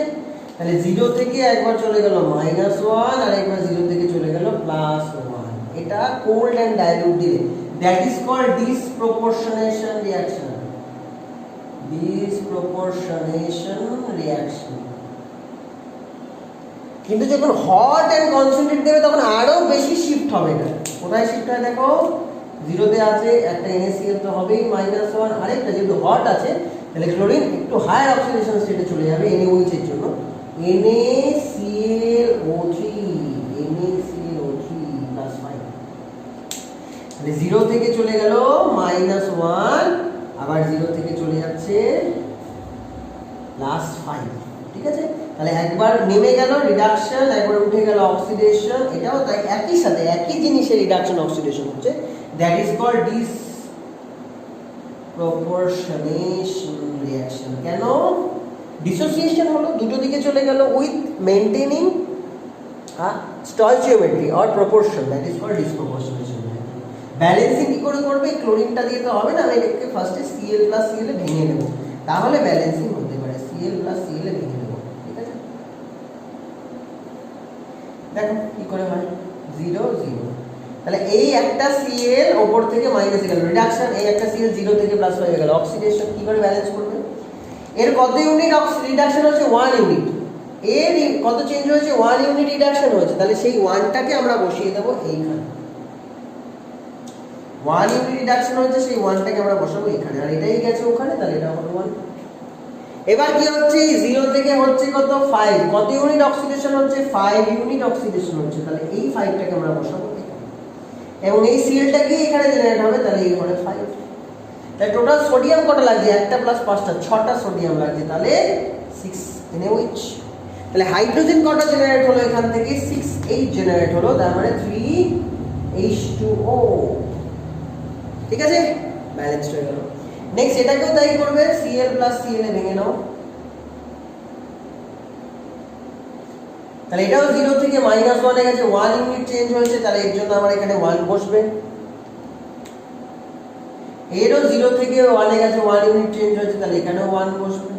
তাহলে 0 থেকে একবার চলে গেল -1, আর একবার 0 থেকে চলে গেল +1, এটা কোল্ড অ্যান্ড ডাইলুট দিলে, that is called disproportionation reaction. Disproportionation reaction. কিন্তু যখন হট অ্যান্ড কনসেন্ট্রেট দেবে তখন আরো বেশি শিফট হবে। এটা কোথায় শিফট হয় দেখো, 0 তে আছে, একটা NaCl তো হবেই -1, আরেকটা যেহেতু হট আছে তাহলে ক্লোরিন একটু হায়ার অক্সিডেশন স্টেটে চলে যাবে NaOH এর জন্য, NaClO3 +5। তাহলে 0 থেকে চলে গেল -1, আবার 0 থেকে চলে যাচ্ছে +5, ঠিক আছে। তাহলে একবার নেমে গেল রিডাকশন, একবার উঠে গেল অক্সিডেশন, এটাও তাই একই সাথে একই জিনিসের রিডাকশন অক্সিডেশন হচ্ছে, that is called disproportionation reaction. কেন? ডিসোসিয়েশন হলো, দুটো দিকে চলে গেল with maintaining stoichiometry or proportion, that is called disproportionation. Balancing কি করে করবে? ক্লোরিনটা দিয়ে তো হবে না, আমি এটাকে ফার্স্টে Cl + Cl এ ভেঙে নেব, তাহলে ব্যালেন্সিং হতে পারে। Cl + Cl এ ভেঙে নেব, ঠিক আছে। দেখো কি করে হয়, 0 0, তাহলে এই একটা Cl উপর থেকে মাইনাস হয়ে গেল, রিডাকশন, এই একটা Cl 0 থেকে প্লাস হয়ে গেল, অক্সিডেশন কি করে ব্যালেন্স করবে? এর কত ইউনিট রিডাকশন হচ্ছে? 1 ইউনিট। এর কত চেঞ্জ হয়েছে? 1 ইউনিট রিডাকশন হয়েছে। তাহলে সেই 1টাকে আমরা বসিয়ে দেব এইখানে। 1 ইউনিট রিডাকশন হচ্ছে, সেই 1টাকে আমরা বসাবো এখানে, আর এটাই গেছে ওখানে, তাহলে এটা হলো 1। এবার কি হচ্ছে? এই 0 থেকে হচ্ছে কত? 5। কত ইউনিট অক্সিডেশন হচ্ছে? 5 ইউনিট অক্সিডেশন হচ্ছে। তাহলে এই 5টাকে আমরা বসাবো এখানে, এবং এই Clটা কি এখানে জেনারেট হবে, তাহলে এই হলো 5। তাহলে টোটাল সোডিয়াম কত লাগছে? একটা প্লাস 5টা, 6টা সোডিয়াম লাগছে, তাহলে 6 NaOH। তাহলে হাইড্রোজেন কটা জেনারেট হলো এখান থেকে? 6H জেনারেট হলো, তার মানে 3H2O। ঠিক আছে, ব্যালেন্স হয়ে গেল। নেক্সট এটাকেও তাই করবে, Cl প্লাস Cl এ ভেঙে নাও। তাহলে এটাও 0 থেকে -1 এ গেছে, 1 ইউনিট চেঞ্জ হয়েছে, তাহলে এর জন্য আমার এখানে 1 বসবে। এরও 0 থেকে 1 এ গেছে, 1 ইউনিট চেঞ্জ হয়েছে, তাহলে এখানেও 1 বসবে।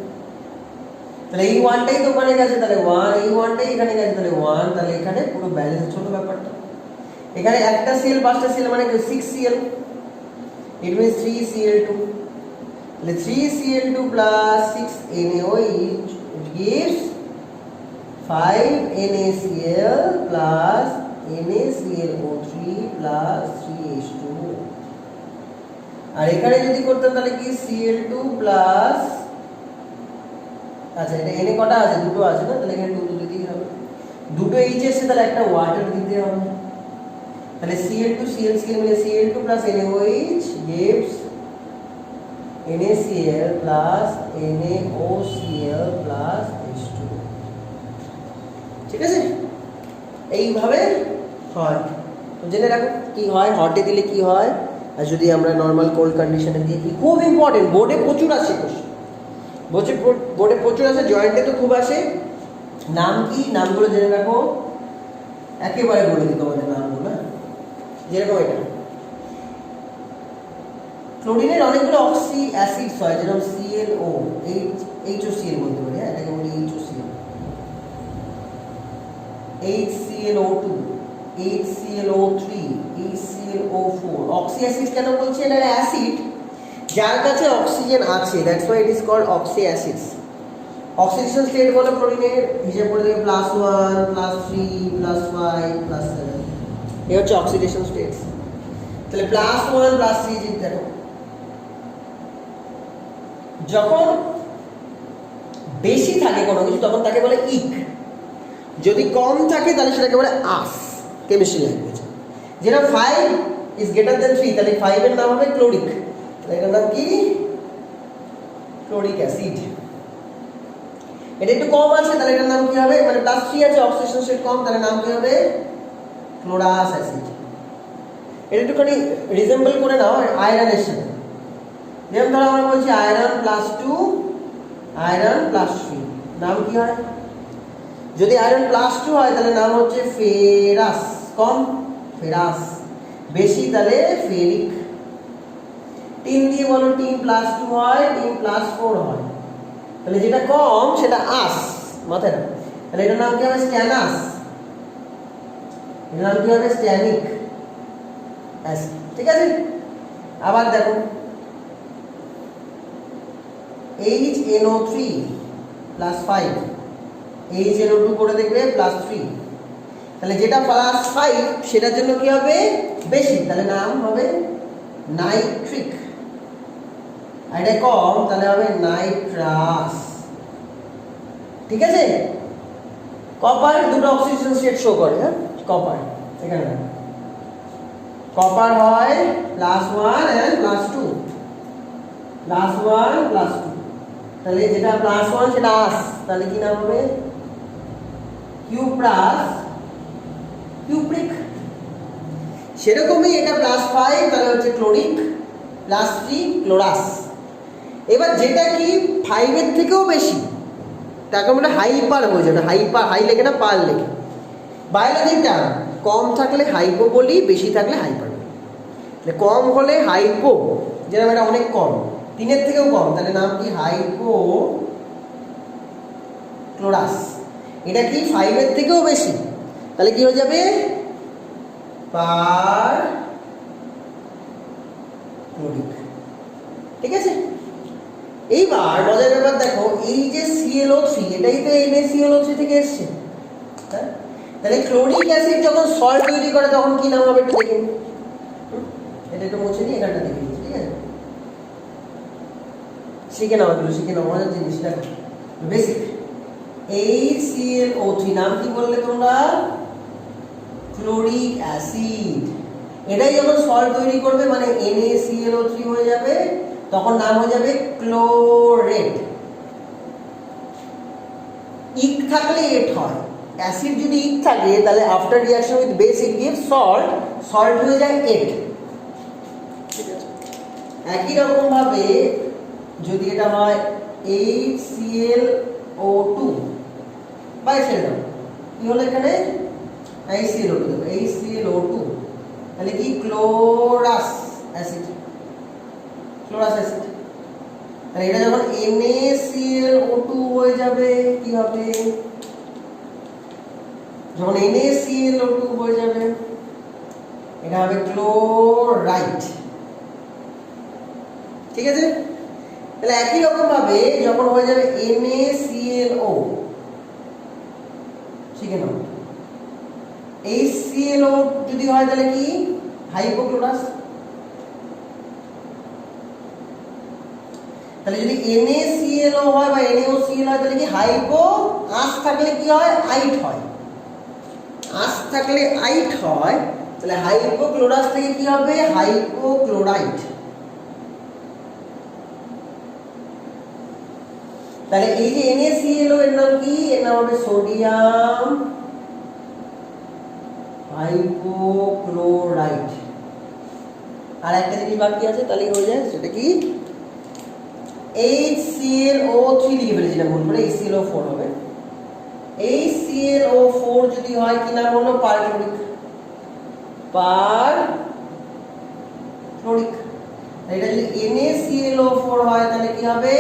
তাহলে এই 1টাই তো ওখানে গেছে, তাহলে 1, এই 1টাই এখানে গেছে, তাহলে 1, তাহলে এখানে পুরো ব্যালেন্স হলো ব্যাপারটা। এখানে একটা Cl 5টা Cl মানে 6Cl, it means 3Cl2। তাহলে 3Cl2 plus 6NaOH, it gives 5NaCl plus NaClO3 plus 3H2O। আর এখানে যদি করতাম তাহলে কি Cl2 plus, আচ্ছা এটা Na কটা আছে? দুটো আছে না, তাহলে এখানে 2 দিতেই হবে। দুটো H এসে তাহলে একটা ওয়াটার দিতে হবে। তাহলে Cl2 Cl মিলে Cl2 plus NaOH gives NaCl plus NaOCl plus H2O। ঠিক আছে, এইভাবে হয়। তো জেনে রাখো কি হয়, হটে দিলে কি হয়, আর যদি আমরা নর্মাল কোল্ড কন্ডিশনে দিয়ে কি। খুব ইম্পর্টেন্ট, বোর্ডে প্রচুর আসে কোশ্চেন, বোর্ডে প্রচুর আসে, জয়েন্টে তো খুব আসে। নাম কি? নামগুলো জেনে রাখো, একেবারে বলে দিই তোমাদের নামগুলো। যেরকম এটা ক্লোরিনের অনেকগুলো অক্সি অ্যাসিডস হয়, যেরকম ClO, HCl বলতে পারি, হ্যাঁ এটাকে বলি HCl, HClO2, HClO3, HClO4। Oxy acid কেন বলছি? এটা অ্যাসিড যার কাছে অক্সিজেন আছে, that's why it is called oxy acids. Oxidation state বলো ক্লোরিনের, হিসেব করে দেবে +1 +3 +5 +7, এই হচ্ছে অক্সিডেশন স্টেটস। তাহলে +1 +3 দেখো, যখন বেশি থাকে কোনো কিছু তখন তাকে বলে ইক, যদি কম থাকে তাহলে সেটাকে বলে আস, কেমিস্ট্রি ল্যাঙ্গুয়েজ। যেটা 5 ইজ গ্রেটার দেন 3, তাহলে 5 এর নাম হবে ক্লোরিক, তাহলে এটার নাম কি? Chloric acid. এটা একটু কম আছে, তাহলে এটার নাম কি হবে? মানে +3 আছে, অক্সিডেশন স্টেট কম, তাহলে নাম কি হবে? Chlorous acid. এটা একটুখানি রিজেম্বল করে নাও আয়রনের সাথে। যেমন ধরো আমরা বলছি আয়রন +2, আয়রন +3, নাম কি হয়? যদি আয়রন +2 হয় তাহলে নাম হচ্ছে ফেরাস, কম ফেরাস, বেশি তাহলে ফেরিক। টিন দিয়ে বলো, টিন +2 হয়, টিন +4 হয়, তাহলে যেটা কম সেটা আস, মাথায় রাখো। তাহলে এটার নাম কি হবে? স্ট্যানাস। এটার নাম কি হবে? Stannic acid. ঠিক আছে, আবার দেখো HNO3 +5, HNO2 করে দেখবে +3, তাহলে যেটা +5 সেটার জন্য কি হবে? বেশি, তাহলে নাম হবে নাইট্রিক। আর এটা কম তাহলে হবে নাইট্রাস। ঠিক আছে, কপার দুটো অক্সিডেশন স্টেট শো করে, হ্যাঁ কপার এখানে কপার হয় +1 and +2, +1 +2, তাহলে যেটা +1 সেটা আস, তাহলে কি নাম হবে? Cuprous, cupric. সেরকমই এটা +5 তাহলে হচ্ছে ক্লোরিক, +3 ক্লোরাস। এবার যেটা কি 5 এর থেকেও বেশি তাকে আমরা হাইপার হয়ে যাবে, হাইপার, হাই লেখে না পার লেখে, বায়োলজিটা কম থাকলে হাইপো বলি, বেশি থাকলে হাইপার বলি। তাহলে কম হলে হাইপো, যেরকম এটা অনেক কম, 3 এর থেকেও কম, তাহলে নাম কি? Hypo chlorous. এটা কি 5 এর থেকেও বেশি, তাহলে কি হয়ে যাবে? পার ক্লোরিক। ঠিক আছে, এইবার মজার ব্যাপার দেখো, এই যে ClO3 এটাই তো NaClO3 থেকে এসছে, হ্যাঁ? তাহলে ক্লোরিক অ্যাসিড যখন সল্ট তৈরি করে তখন কি নাম হবে একটু দেখে নিই। এটা একটু মুছে নিই, এখানটা দেখে নিই, ঠিক আছে? শিখে নাও এগুলো, শিখে নাও, মজার জিনিস দেখো, বেসিক। HClO3 নাম কি বললে তোমরা? Chloric acid. এটাই যখন সল্ট তৈরি করবে মানে NaClO3 হয়ে যাবে, তখন নাম হয়ে যাবে ক্লোরেট। ইক থাকলে এট হয়, অ্যাসিড যদি ইক থাকে তাহলে after reaction with base it gives salt, salt হয়ে যায় এট। ঠিক আছে, একই রকম ভাবে যদি এটা হয় HClO2 বা ছেড়ে দাও, কি হলো এখানে? HClO2 দেবো, HClO2 তাহলে কি? Chlorous acid, chlorous acid. তাহলে এটা যখন NaClO2 হয়ে যাবে কি হবে? যখন NaClO2 হয়ে যাবে এটা হবে ক্লোরাইট। ঠিক আছে, তাহলে একই রকম ভাবে যখন হয়ে যাবে NaClO, শিখে নাও, HClO যদি হয় তাহলে কি? হাইপোক্লোরাস। তাহলে যদি NaClO হয় বা NaOCl হয় তাহলে কি? হাইপো। আঁশ থাকলে কি হয়? আইট হয়। আঁশ থাকলে আইট হয়, তাহলে হাইপোক্লোরাস থেকে কি হবে? হাইপোক্লোরাইট। তাহলে এই যে NaClO এর নাম কি? এর নাম হবে সোডিয়াম হাইপোক্লোরাইট। আর একটা জিনিস বাকি আছে, তাহলেই হয়ে যায়, সেটা কি? HClO3 লিখে ফেলেছি না ভুল করে, HClO4 হবে। HClO4 যদি হয় কি নাম হলো? পারক্লোরিক। পারক্লোরিক। এটা যদি NaClO4 হয় তাহলে কি হবে?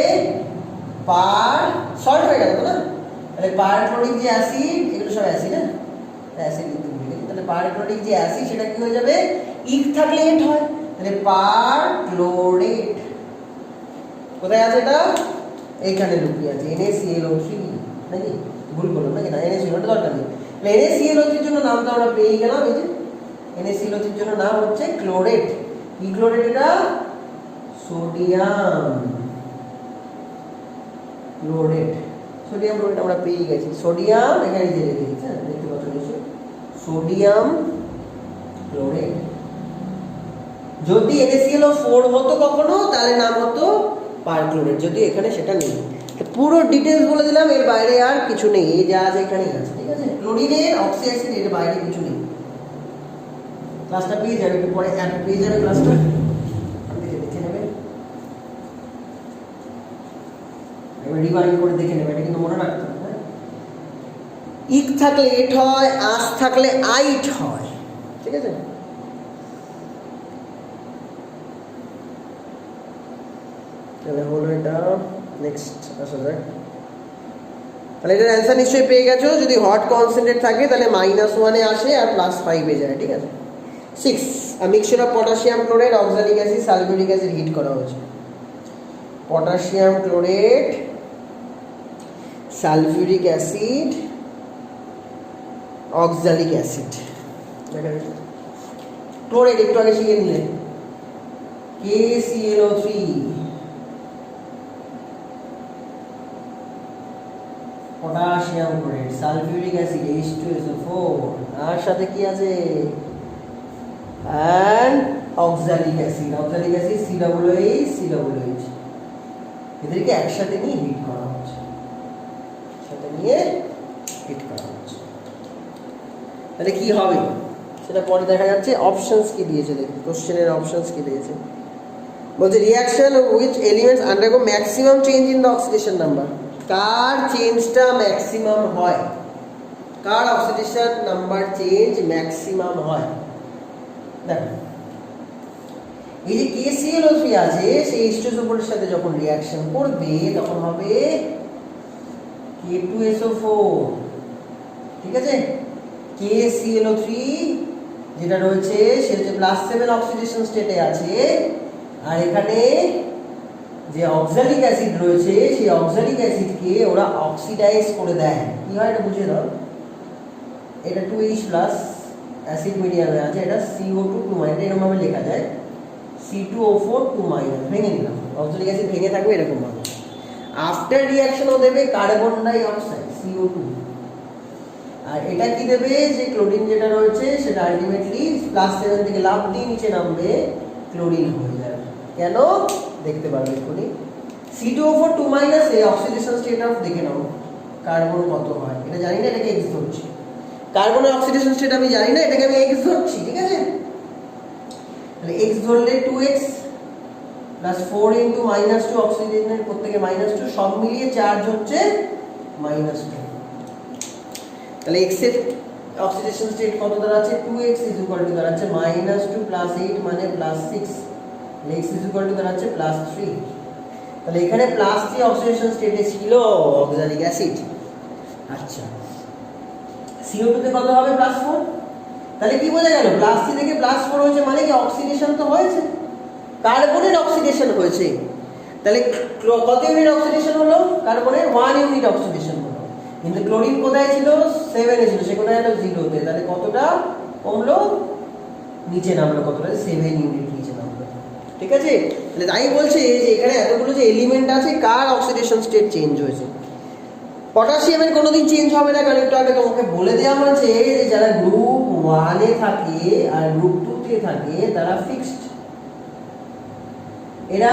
পার সল্ট হয়ে গেল না? তাহলে পারক্লোরিক যে অ্যাসিড, এগুলো সব অ্যাসিড, হ্যাঁ অ্যাসিড লিখতে ভুলে গেছি। তাহলে পারক্লোরিক যে অ্যাসিড সেটা কি হয়ে যাবে? ইক থাকলে এট হয়, তাহলে পারক্লোরেট। কোথায় আছে এটা? এইখানে লুকিয়ে আছে, NaClO3 নাকি? ভুল করলাম নাকি? না, NaClO দরকার নেই। NaClO3 এর জন্য নামটা আমরা পেয়ে গেলাম। এই যে NaClO3 এর জন্য নাম হচ্ছে ক্লোরেট। কি ক্লোরেট এটা? Sodium chlorate. সোডিয়াম ক্লোরেট আমরা পেয়ে গেছি। সোডিয়াম এখানে দিয়ে রেখেছি, হ্যাঁ দেখতে পাচ্ছ নিশ্চয়ই, সোডিয়াম ক্লোরেট। যদি NaClO4 হতো কখনো তাহলে নাম হতো পারক্লোরেট, যদি এখানে সেটা নেই। পুরো ডিটেলস বলে দিলাম, এর বাইরে আর কিছু নেই, এই যা আছে এখানেই আছে। ঠিক আছে, ক্লোরিনের অক্সি অ্যাসিড, এর বাইরে কিছু নেই। ক্লাসটা পেয়ে যাবে, একটু পরে অ্যাড পেয়ে যাবে ক্লাসটা, দেখে নেবে, এবার রিভাইন্ড করে দেখে নেবে, এটা কিন্তু মনে রাখতে হবে। ইক থাকলে এট হয়, আস থাকলে আইট হয়। ঠিক আছে, তাহলে হলো এটা। নেক্সট আসা যাক, তাহলে এটার অ্যান্সার নিশ্চয়ই পেয়ে গেছো। যদি হট কনসেন্ট্রেট থাকে তাহলে -1 এ আসে আর +5 এ যায়। ঠিক আছে। 6, a mixture of potassium chloride, oxalic acid, sulfuric acid heat করা হয়েছে। Potassium chlorate, sulphuric acid, oxalic acid. Chlorate একটু আগে শিখে নিলে, KClO3, potassium chloride, sulphuric acid H2SO4, আর সাথে কি আছে? and oxalic acid, oxalic acid COOH, এদেরকে একসাথে নিয়ে হিট করা হচ্ছে, সাথে নিয়ে হিট করা হচ্ছে। তাহলে কি হবে সেটা পরে দেখা যাচ্ছে। অপশনস কি দিয়েছে দেখুন, কোশ্চেনের অপশনস কি দিয়েছে। বলছে reaction which elements undergo maximum change in the oxidation number. কার চেঞ্জটা ম্যাক্সিমাম হয়, কার অক্সিডেশন নাম্বার চেঞ্জ ম্যাক্সিমাম হয়। দেখো এই যে KClO3 আছে, সেই H2SO4 এর সাথে যখন রিঅ্যাকশন করবে তখন হবে K2SO4। ঠিক আছে, KClO3 যেটা রয়েছে সে হচ্ছে +7 অক্সিডেশন স্টেটে আছে, আর এখানে যে অক্সালিক অ্যাসিড রয়েছে সেই অক্সালিক অ্যাসিডকে ওরা অক্সিডাইজ করে দেয়। কি হয় এটা বুঝিয়ে দাও। এটা 2H প্লাস অ্যাসিড মিডিয়ামে আছে, এটা CO2 2 মাইনাস, এরকম ভাবে লেখা যায় C2O4 2 মাইনাস, ভেঙে নিলাম, অক্সালিক অ্যাসিড ভেঙে থাকবে এরকম ভাবে। আফটার রিঅ্যাকশন ও দেবে কার্বন ডাই অক্সাইড CO2, আর এটা কি দেবে যে ক্লোরিন যেটা রয়েছে সেটা আলটিমেটলি +7 থেকে লাফ দিয়ে নিচে নামবে, ক্লোরিন হয়ে যাবে। কেন দেখতে পারবে এক্ষুনি, C2O4 2 minus A oxidation state of, দেখে নাও কার্বন কত হয়, এটা জানি না, এটাকে X ধরছি। কার্বনের অক্সিডেশন স্টেট আমি জানি না, এটাকে আমি X ধরছি, ঠিক আছে। তাহলে X ধরলে 2X প্লাস 4 ইন্টু -2, অক্সিজেনের প্রত্যেকে -2, সব মিলিয়ে চার্জ হচ্ছে -2। তাহলে X এর অক্সিডেশন স্টেট কত দাঁড়াচ্ছে, 2X ইজ ইকুয়াল টু দাঁড়াচ্ছে -2 প্লাস 8 মানে +6, X ইজ ইকুয়াল টু দাঁড়াচ্ছে +3। তাহলে এখানে +3 অক্সিডেশন স্টেটে ছিল অক্সালিক অ্যাসিড। আচ্ছা, CO2 তে কত হবে, +4। তাহলে কি বোঝা গেল, +3 থেকে +4 হয়েছে মানে কি অক্সিডেশন তো হয়েছে, কার্বনের অক্সিডেশন হয়েছে। তাহলে কত ইউনিট অক্সিডেশন হলো, কার্বনের 1 ইউনিট অক্সিডেশন হলো। কিন্তু ক্লোরিন কোথায় ছিল, 7 এ ছিল, সে কোথায় হলো 0 তে। তাহলে কতটা কমলো, নিচে নামলো, কতটা 7 ইউনিট নিচে নামলো, ঠিক আছে। তাহলে তাই বলছে যে এখানে এতগুলো যে এলিমেন্ট আছে কার অক্সিডেশন স্টেট চেঞ্জ হয়েছে। পটাশিয়ামের কোনোদিন চেঞ্জ হবে না, কারণ একটু আগে তোমাকে বলে দেওয়া হয়েছে যে যারা গ্রুপ 1 এ থাকে আর গ্রুপ 2 তে থাকে তারা ফিক্সড, এরা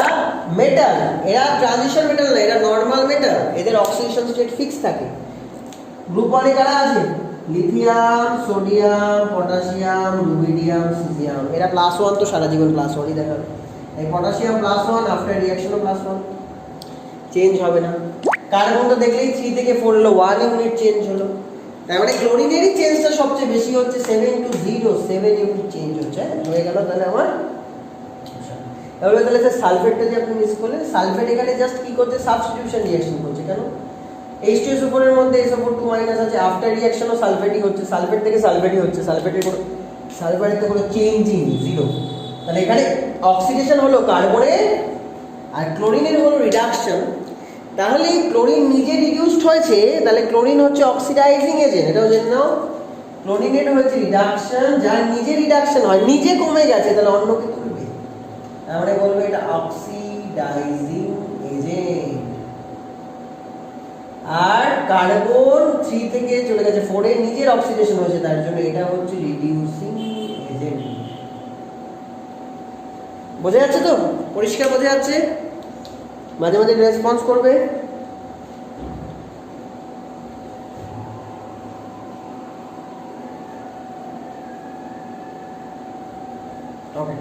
মেটাল, এরা ট্রানজিশন মেটাল না, এরা নরমাল মেটাল, এদের অক্সিডেশন স্টেট ফিক্স থাকে। গ্রুপ 1 এ কারা আছে, lithium, sodium, potassium, rubidium, caesium, এরা +1 তো সারা জীবন +1ই দেখাবে। এই পটাশিয়াম +1, আফটার রিঅ্যাকশনও +1, চেঞ্জ হবে না। কার্বন তো দেখলেই 3 থেকে 4 হলো, 1 ইউনিট চেঞ্জ হলো। তার মানে ক্লোরিনেরই চেঞ্জটা সবচেয়ে বেশি হচ্ছে, 7 to 0, 7 ইউনিট চেঞ্জ হচ্ছে, হয়ে গেল। তাহলে আমার তাহলে সালফেটটা যে আপনি মিস করলেন, সালফেট এখানে জাস্ট কি করছে, সাবস্টিটিউশন রিঅ্যাকশন করছে। কেন, H2SO4 এর মধ্যে SO4 2 মাইনাস আছে, আফটার রিঅ্যাকশনও সালফেটই হচ্ছে, সালফেট থেকে সালফেটই হচ্ছে, সালফেটের কোনো চেঞ্জিং 0। তাহলে এখানে অক্সিডেশন হলো কার্বনের আর ক্লোরিনের হলো রিডাকশন। তাহলে ক্লোরিন নিজে রিডিউসড হয়েছে, তাহলে ক্লোরিন হচ্ছে অক্সিডাইজিং এজেন্ট, এটাও জেনে নাও। ক্লোরিনের হচ্ছে রিডাকশন, যার নিজে রিডাকশন হয়, নিজে কমে গেছে, তাহলে অন্যকে তুলবে, তার মানে বলবে এটা অক্সিডাইজিং এজেন্ট। আর কার্বন 3 থেকে চলে গেছে 4 এ, নিজের অক্সিডেশন হয়েছে, তার জন্য এটা হচ্ছে রিডিউসিং এজেন্ট। বোঝা যাচ্ছে তো, পরিষ্কার বোঝা যাচ্ছে? মাঝে মাঝে রেসপন্স করবে। ওকে,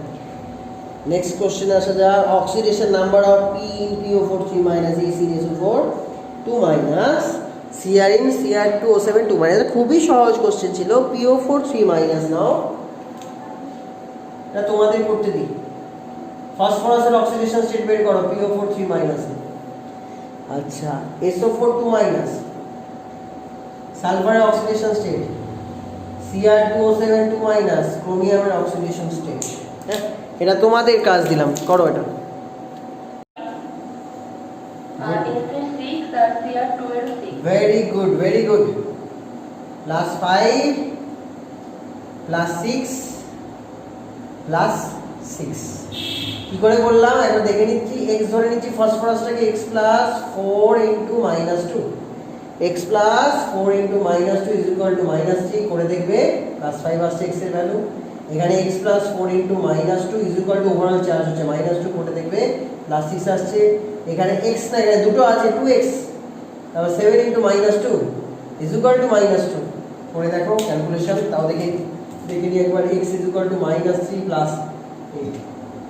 নেক্সট কোশ্চেন আসা যাক। Oxidation number of P in PO4 3 minus AC in SO4 2 minus Cr in Cr2O7 2 minus। খুবই সহজ কোশ্চেন ছিল। PO4 3 minus নাও, এটা তোমাদের করতে দিই। ফসফরাসের অক্সিডেশন স্টেট বের করো, PO4 3 মাইনাস। আচ্ছা, SO4 2 মাইনাস, সালফারের অক্সিডেশন স্টেট, Cr2O7 2 মাইনাস, ক্রোমিয়ামের অক্সিডেশন স্টেট। হ্যাঁ, এটা তোমাদের কাজ দিলাম, করো এটা। Very good, very good. +5 +6 +6 কি করে করলাম একবার দেখে নিচ্ছি। x ধরে নিচ্ছি, ফসফরাসটাকে x + 4 * -2, x + 4 * -2 = -3 করে দেখবে, +5 আসছে x এর ভ্যালু। এখানে x + 4 * -2 = ওভারঅল চার্জ হচ্ছে -2 করে দেখবে, +6 আসছে। এখানে x না, এখানে দুটো আছে 2x, তারপর 7 * -2 = -2 করে দেখো ক্যালকুলেশন। তাও দেখে নিই একবার। x = -3 + 8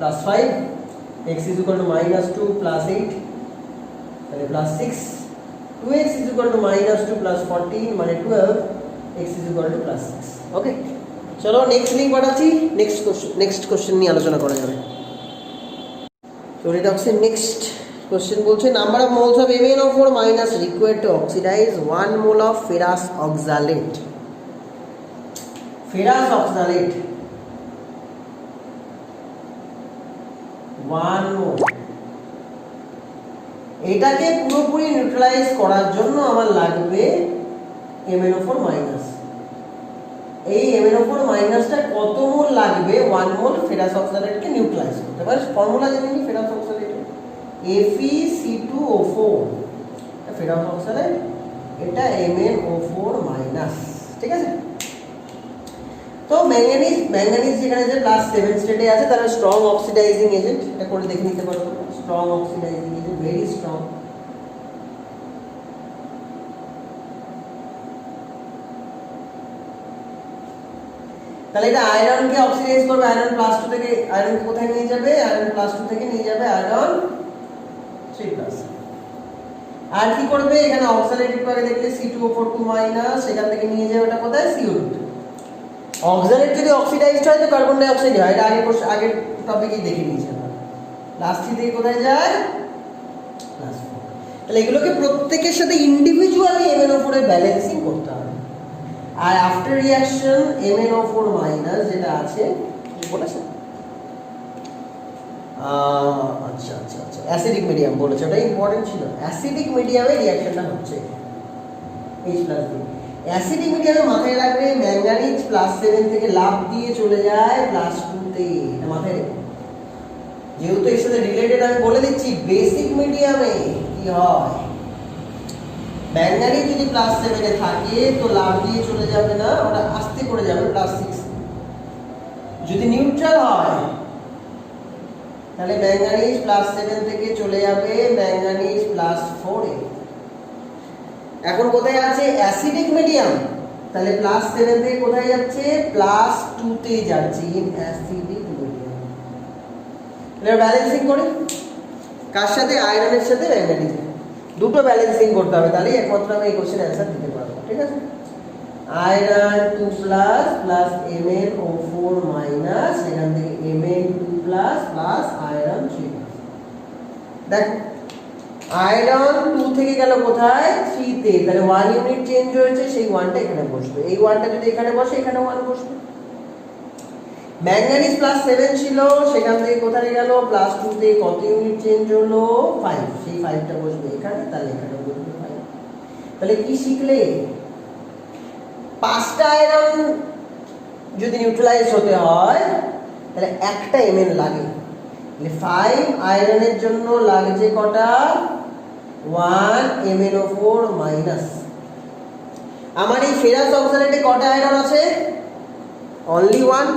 + 5, x = -2 + 8, তাহলে +6, 2x = -2 + 14 মানে 12, x = +6। ওকে, চলো নেক্সট লিঙ্ক পাঠাচ্ছি, নেক্সট কোশ্চেন নিয়ে আলোচনা করা যাবে। তো রিডক্সের নেক্সট কোশ্চেন বলছে, number of moles of MnO4 minus required to oxidise 1 mole of ferrous oxalate. Ferrous oxalate 1 মোল। এটাকে পুরোপুরি নিউট্রালাইজ করার জন্য আমার লাগবে MnO4 মাইনাস। এই MnO4 মাইনাসটা কত মোল লাগবে 1 মোল ফেরাস অক্সালেটকে নিউট্রালাইজ করতে। এবার ফর্মুলা জেনে নিই ফেরাস অক্সালেটের, FeC2O4 ফেরাস অক্সালেট, এটা MnO4 মাইনাস। ঠিক আছে, তো ম্যাঙ্গানিজ যেখানে যে +7 স্টেটে আছে তারা স্ট্রং অক্সিডাইজিং এজেন্ট, এটা করে দেখে নিতে পারো, strong oxidising agent, very strong. তাহলে এটা আয়রনকে অক্সিডাইজ করবে, আয়রন +2 থেকে আয়রনকে কোথায় নিয়ে যাবে, আয়রন +2 থেকে নিয়ে যাবে আয়রন 3+। আর কি করবে, এখানে অক্সালেট একটু আগে দেখলে C2O4 2- সেখান থেকে নিয়ে যাবে ওটা কোথায়, CO2। অক্সালেট যদি অক্সিডাইজড হয় তো কার্বন ডাই অক্সাইড হয়, এটা আগের টপিকেই দেখে নিয়েছি আমরা। +3 থেকে কোথায় যায়, +4। তাহলে এগুলোকে প্রত্যেকের সাথে ইন্ডিভিজুয়ালি MnO4 এর ব্যালেন্সিং করতে হবে। আর আফটার রিঅ্যাকশন MnO4 মাইনাস যেটা আছে বলেছে, আচ্ছা অ্যাসিডিক মিডিয়াম বলেছে, ওটা ইম্পর্টেন্ট ছিল। অ্যাসিডিক মিডিয়ামে রিঅ্যাকশনটা হচ্ছে H+B। অ্যাসিডিক মিডিয়ামে মাথায় রাখবে ম্যাঙ্গানিজ +7 থেকে লাফ দিয়ে চলে যায় +2 তে, এটা মাথায় রেখো। যেহেতু এর সাথে রিলেটেড আমি বলে দিচ্ছি, বেসিক মিডিয়ামে কি হয়, ম্যাঙ্গানিজ যদি +7 এ থাকে তো লাফ দিয়ে চলে যাবে না, ওটা আস্তে করে যাবে +6। যদি নিউট্রাল হয় তাহলে ম্যাঙ্গানিজ +7 থেকে চলে যাবে ম্যাঙ্গানিজ +4 এ। এখন কোথায় আছে, অ্যাসিডিক মিডিয়াম, তাহলে +7 থেকে কোথায় যাচ্ছে, +2 তে যাচ্ছে, অ্যাসিডিক মিডিয়াম। এবার ব্যালেন্সিং করি, কার সাথে, আয়রনের সাথে ম্যাঙ্গানিজ, দুটো ব্যালেন্সিং করতে হবে, তাহলেই একমাত্র আমি এই কোশ্চেন অ্যান্সার দিতে পারবো। ঠিক আছে, আয়রন 2+ প্লাস MnO4 মাইনাস, এখান থেকে Mn2+ প্লাস আয়রন 3+। দেখো আয়রন 2 থেকে গেল কোথায়, 3 তে, তাহলে 1 ইউনিট চেঞ্জ হয়েছে, সেই 1টা এখানে বসবে, এই 1টা যদি এখানে বসে এখানে 1 বসবে। ম্যাঙ্গানিজ +7 ছিল, সেখান থেকে কোথায় গেল, +2 তে, কত ইউনিট চেঞ্জ হলো, 5, সেই 5টা বসবে এখানে, তাহলে এখানে বসবে 5। তাহলে কি শিখলে, 5টা আয়রন যদি নিউট্রালাইজ হতে হয় তাহলে একটা Mn লাগে, তাহলে 5 আয়রনের জন্য লাগছে কটা, 1 MnO4 মাইনাস। আমার এই ফেরাস অক্সালেটে কটা আয়রন আছে, অনলি 1।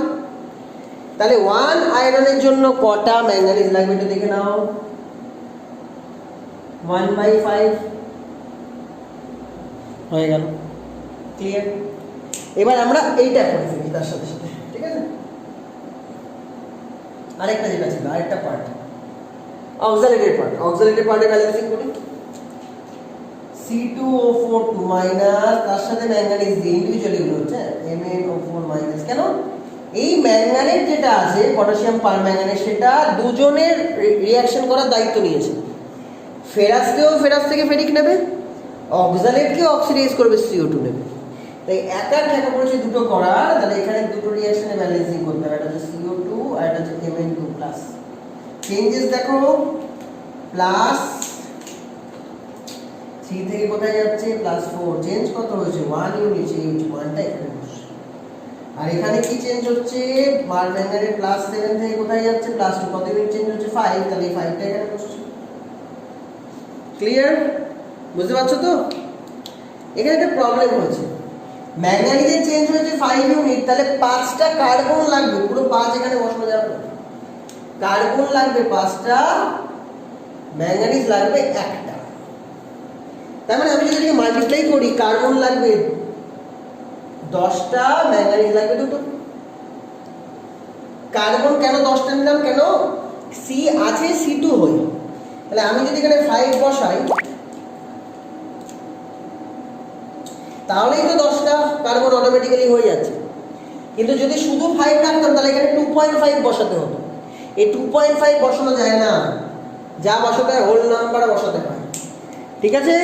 তাহলে 1 আয়রনের জন্য কটা ম্যাঙ্গানিজ লাগবে একটু দেখে নাও, 1/5 হয়ে গেল। ক্লিয়ার, এবার আমরা এইটা করে ফেলি তার সাথে সাথে। ঠিক আছে, আরেকটা যেটা ছিল, আরেকটা পার্ট, অক্সালেটের পার্টে ব্যালেন্সিং করি। C2O4 2- তার সাথে ম্যাঙ্গানিজ ইন্ডিভিজুয়ালি গুলো হচ্ছে MnO4-। কেন, এই ম্যাঙ্গানেট যেটা আছে পটাশিয়াম পারম্যাঙ্গানেট, সেটা দুজনের রিঅ্যাকশন করার দায়িত্ব নিয়েছে। ফেরাসকেও ফেরাস থেকে ফেরিক নেবে, অক্সালেটকেও অক্সিডাইজ করবে, CO2 নেবে। তাই একা ঠেকা পড়েছে দুটো করার, তাহলে এখানে দুটো রিঅ্যাকশনে ব্যালেন্সিং করতে হবে, একটা হচ্ছে CO2 আর একটা হচ্ছে Mn2+। চেঞ্জেস দেখো, +3 থেকে কোথায় যাচ্ছে, +4, চেঞ্জ কত হয়েছে, 1 ইউনিট চেঞ্জ, 1টা এখানে বসে। আর এখানে কি চেঞ্জ হচ্ছে, ম্যাঙ্গানেট +7 থেকে কোথায় যাচ্ছে, +2, কত ইউনিট চেঞ্জ হচ্ছে, 5, তাহলে এই 5টা এখানে বসছে। ক্লিয়ার, বুঝতে পারছো তো? এখানে একটা প্রবলেম হয়েছে, ম্যাঙ্গানিজের চেঞ্জ হয়েছে 5 ইউনিট, তাহলে 5টা কার্বন লাগবে, পুরো 5 এখানে বসানো যাবে না, কার্বন লাগবে 5টা, ম্যাঙ্গানিজ লাগবে 1টা। তার মানে আমি যদি মাল্টিপ্লাই করি, কার্বন লাগবে 10টা, ম্যাঙ্গানিজ লাগবে 2টো। কার্বন কেন 10টা নিলাম, কেন, C আছে C2 হই, তাহলে আমি যদি এখানে 5 বসাই তাহলেই তো 10টা কার্বন অটোমেটিক্যালি হয়ে যাচ্ছে। কিন্তু যদি শুধু 5 রাখতাম তাহলে এখানে 2.5 বসাতে হতো, এই 2.5 বসানো যায় না, যা বসাতে হয় হোল নাম্বার বসাতে হয়। ঠিক আছে,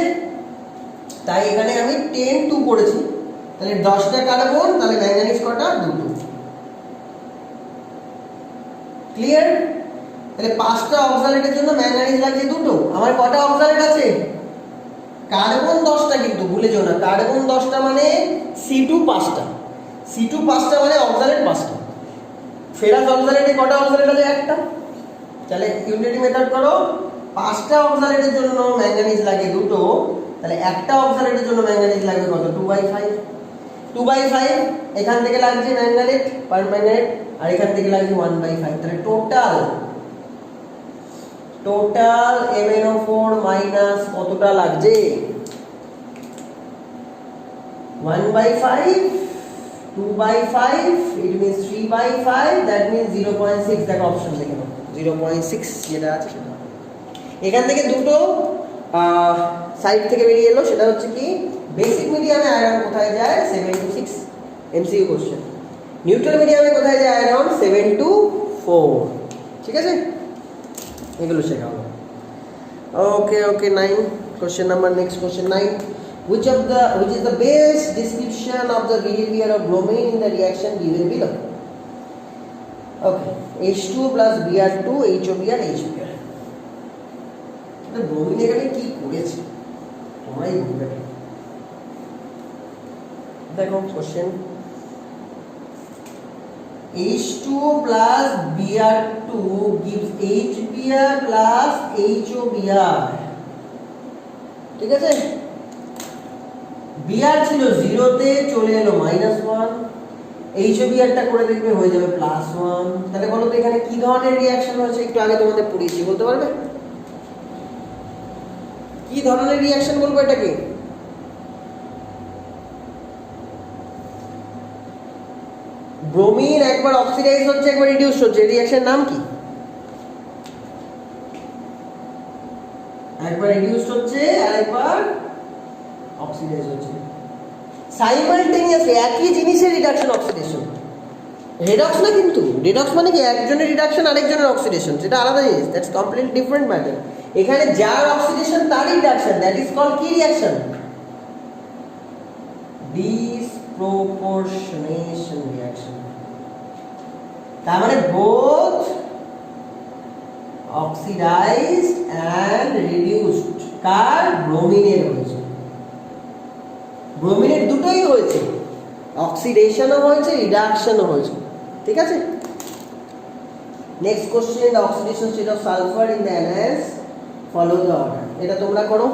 তাই এখানে আমি 10 করেছি, তাহলে 10টা কার্বন, তাহলে ম্যাঙ্গানিজ কটা, 2টো। ক্লিয়ার, তাহলে 5টা অক্সালেটের জন্য ম্যাঙ্গানিজ লাগছে 2টো। আমার কটা অক্সালেট আছে? কার্বন 10টা, কিন্তু ভুলে যেও না কার্বন 10টা মানে C2 5টা, C2 5টা মানে অক্সালেট 5টা। ফেরাস অক্সালেটে কটা অক্সালেট আছে? একটা। তাহলে ইউনিটি মেথড করো, 5টা অক্সালেটের জন্য ম্যাঙ্গানিজ লাগে 2টো, তাহলে একটা অক্সালেটের জন্য ম্যাঙ্গানিজ লাগবে কত? 2/5। 2/5 এখান থেকে লাগছে ম্যাঙ্গানেট পার ম্যাঙ্গানেট, আর এখান থেকে লাগছে 1/5। তাহলে টোটাল MnO4 মাইনাস কতটা লাগছে? 1/5, 2/5, it means 3/5, that means 0.6। দেখো অপশন দেখে নাও, 0.6 যেটা আছে সেটা। এখান থেকে দুটো সাইড থেকে বেরিয়ে এলো, সেটা হচ্ছে কি বেসিক মিডিয়ামে আয়রন কোথায় যায়? 7 to 6, MCQ কোশ্চেন। নিউট্রাল মিডিয়ামে কোথায় যায় আয়রন? 7 to 4। ঠিক আছে, এগুলো শেখা হলো। ওকে 9 question number, next question 9, which is the best description of the behavior of bromine in the reaction given below? Okay, H2 plus Br2 HOBr HBr। এটা bromine এখানে কি করেছে তোমরাই বুঝবে। দেখো question, H2 plus Br2 gives HBr plus HOBr। ঠিক আছে, Br ছিল 0-তে, চলে এলো -1, HOBrটা করে দেখবে হয়ে যাবে +1। তাহলে বলো তো এখানে কি ধরনের রিঅ্যাকশন হয়েছে? একটু আগে তোমাদের পড়িয়েছি, বলতে পারবে কি ধরনের রিঅ্যাকশন বলবো এটাকে? ব্রোমিন একবার অক্সিডাইজ হচ্ছে, একবার রিডিউস হচ্ছে, রিঅ্যাকশন নাম কি? একবার রিডিউস হচ্ছে আর একবার অক্সিডাইজ হচ্ছে। সাইমালটেনিয়াসলি একই জিনিসের রিডাকশন অক্সিডেশন, রেডক্স না কিন্তু। রেডক্স মানে কি একজনের রিডাকশন আরেকজনের অক্সিডেশন, সেটা আলাদা জিনিস, দ্যাটস কমপ্লিটলি ডিফারেন্ট ম্যাটার। এখানে যার অক্সিডেশন তারই রিডাকশন, দ্যাট ইজ কল্ড কি রিঅ্যাকশন? ডিসপ্রপরশনেশন রিঅ্যাকশন। তার মানে বোথ অক্সিডাইজড অ্যান্ড রিডিউসড কার? ব্রোমিনের হয়েছে। ব্রোমিনের দুটোই হয়েছে, অক্সিডেশনও হয়েছে রিডাকশনও হয়েছে। ঠিক আছে, next question, the oxidation state of sulphur in the anions follow the order. এটা তোমরা করো,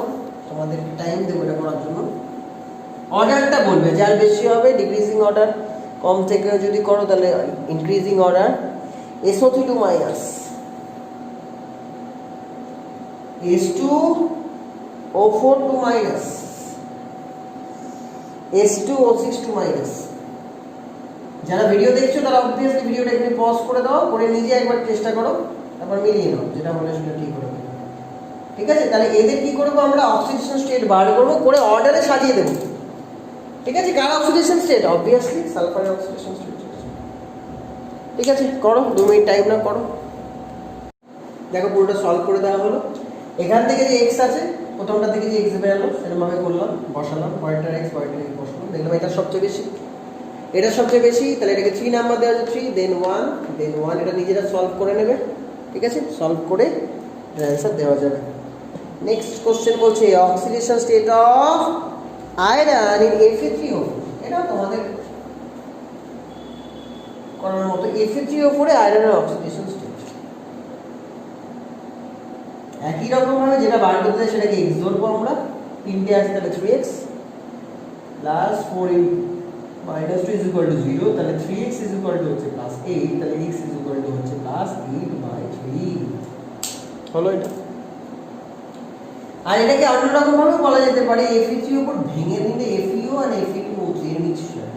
তোমাদের টাইম দেবো এটা করার জন্য। অর্ডারটা বলবে, যার বেশি হবে ডিক্রিজিং অর্ডার, কম থেকে যদি করো তাহলে increasing order. SO3 minus, H2O4 minus, H2O6 minus. যারা ভিডিও দেখছো তারা অবভিয়াসলি ভিডিওটা একটু পজ করে দাও, করে নিজে একবার চেষ্টা করো, তারপর মিলিয়ে নাও, যেটা বলে সেটা ঠিক করে দেবো। ঠিক আছে, তাহলে এদের কি করবো আমরা? অক্সিডেশন স্টেট বার করবো, করে অর্ডারে সাজিয়ে দেবো। ঠিক আছে, কার অক্সিডেশন স্টেট? অবভিয়াসলি সালফারের অক্সিডেশন স্টেট। ঠিক আছে, করো, 2 মিনিট টাইম না, করো। দেখো পুরোটা সলভ করে দেওয়া হলো। এখান থেকে যে এক্স আছে, প্রথমটা থেকে যে এক্স বেরোলো সেরকমভাবে করলাম, বসালাম, পয়েন্টার এক্স বসালাম, দেখলাম এটা সবচেয়ে বেশি, এটা সবচেয়ে বেশি, তাহলে এটাকে 3 নাম্বার দেওয়া আছে, 3 দেন 1, এটা নিজেরা সলভ করে নেবে। ঠিক আছে, সলভ করে অ্যান্সার দেওয়া যাবে। নেক্সট কোশ্চেন বলছে oxidation state of iron in Fe3O4। এটা তোমাদের করার মতো। Fe3O4 এ আয়রনের অক্সিডেশন স্টেট একই রকম ভাবে যেটা বার করতে হয় সেটাকে x ধরবো আমরা, 3টে আছে তাহলে 3x plus 4 minus 2 is equal to 0, তাহলে 3x is equal to হচ্ছে প্লাস 8, তাহলে x is equal to হচ্ছে প্লাস 8/3 হলো এটা। আর এটাকে অন্যরকম ভাবে বলা যেতে পারে Fe3O4 ভেঙে দিলে FeO আর Fe2O3 এর মিক্সচার।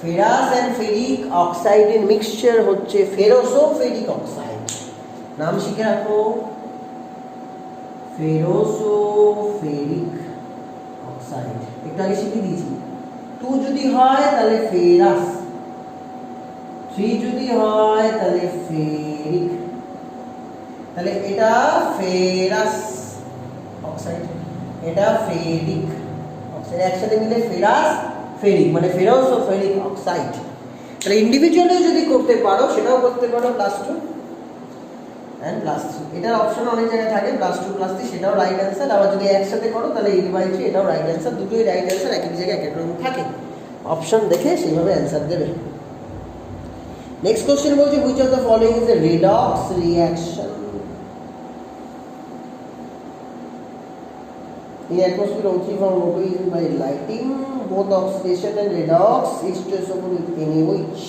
ফেরাস এন্ড ফেরিক অক্সাইডের মিক্সচার হচ্ছে ফেরোসো ফেরিক অক্সাইড। নাম শিখে রাখো, ফেরোসো ফেরিক অক্সাইড। একটু আগে শিখিয়ে দিয়েছি। 2 যদি হয় তাহলে ফেরাস, 3 যদি হয় তাহলে ফেরিক, তাহলে এটা ফেরাস অক্সাইড, এটা ফেরিক অক্সাইড, একসাথে মিলে ফেরাস ফেরিক মানে ফেরোসো ফেরিক অক্সাইড। তাহলে ইন্ডিভিজুয়ালি যদি করতে পারো সেটাও করতে পারো, +2 অ্যান্ড +3 এটার অপশন অনেক জায়গায় থাকে +2 +3 সেটাও রাইট অ্যান্সার আবার যদি একসাথে করো তাহলে 8/3 এটাও রাইট অ্যান্সার দুটোই রাইট অ্যান্সার একই জায়গায় এক এক রকম থাকে অপশন দেখে সেইভাবে অ্যান্সার দেবে নেক্সট কোশ্চেন বলছে which of the following is a redox reaction in atmosphere O3 from O2 is by lighting both oxidation and redox H2SO4 with NaOH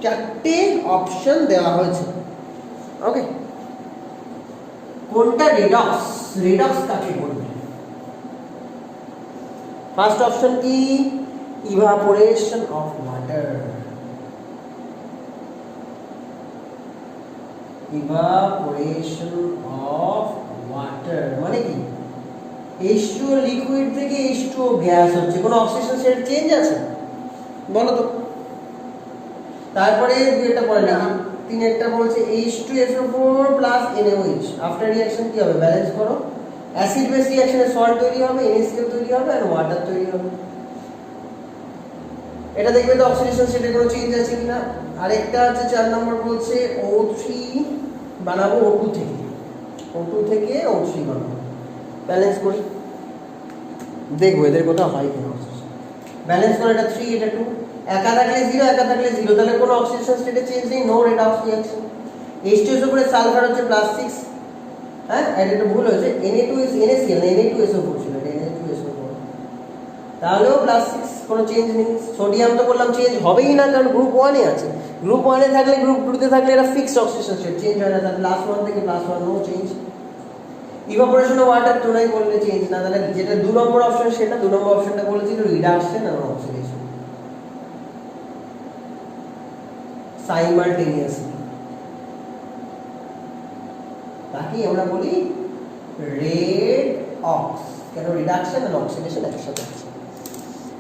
চারটে অপশন দেওয়া হয়েছে ওকে কোনটা রিডক্স রিডক্স কাকে বলবে ফার্স্ট অপশন কি evaporation of water evaporation of water মানে কি H2O liquid থেকে H2O গ্যাস হচ্ছে কোনো অক্সিজেন স্টেট চেঞ্জ আছে বলো তো তারপরে দুইটা পড়ে লিখি তিনেরটা বলছে H2SO4 NaOH আফটার রিঅ্যাকশন কি হবে ব্যালেন্স করো অ্যাসিড বেস রিঅ্যাকশনে সল্ট তৈরি হবে NaCl তৈরি হবে আর ওয়াটার তৈরি হবে এটা দেখবে তো অক্সিডেশন স্টেটে কোনো চেঞ্জ আছে কিনা আরেকটা আছে 4 নম্বর বলছে O3 বানাবো O2 থেকে O3 বানাবো ব্যালেন্স করি দেখবো এদের কোথাও হয় কিনা ব্যালেন্স করে এটা 3 এটা 2 একা থাকলে 0 একা থাকলে 0 তাহলে কোনো অক্সিডেশন স্টেটে চেঞ্জ নেই নো রেডক্স রিঅ্যাকশন H2SO করে সালফার হচ্ছে +6 হ্যাঁ এটা ভুল হয়েছে Na2 is NaCl Na2SO4 ছিল এটা Na2SO4 তাহলেও +6 কোনো চেঞ্জ নেই সোডিয়াম তো বললাম চেঞ্জ হবেই না কারণ গ্রুপ 1 এ আছে গ্রুপ 1 এ থাকলে গ্রুপ 2 তে থাকলে এটা ফিক্সড অক্সিডেশন স্টেট চেঞ্জ হয় না তাহলে +1 থেকে +1 no change evaporation of water তো নাই বললে চেঞ্জ না তাহলে যেটা 2 নম্বর অপশন সেটা 2 নম্বর অপশনটা বলেছিল রিডাকশন আর অক্সিডেশন সাইমালটেনিয়াসলি তাকে আমরা বলি রেড অক্স কেন রিডাকশন আর অক্সিডেশন একসাথে আছে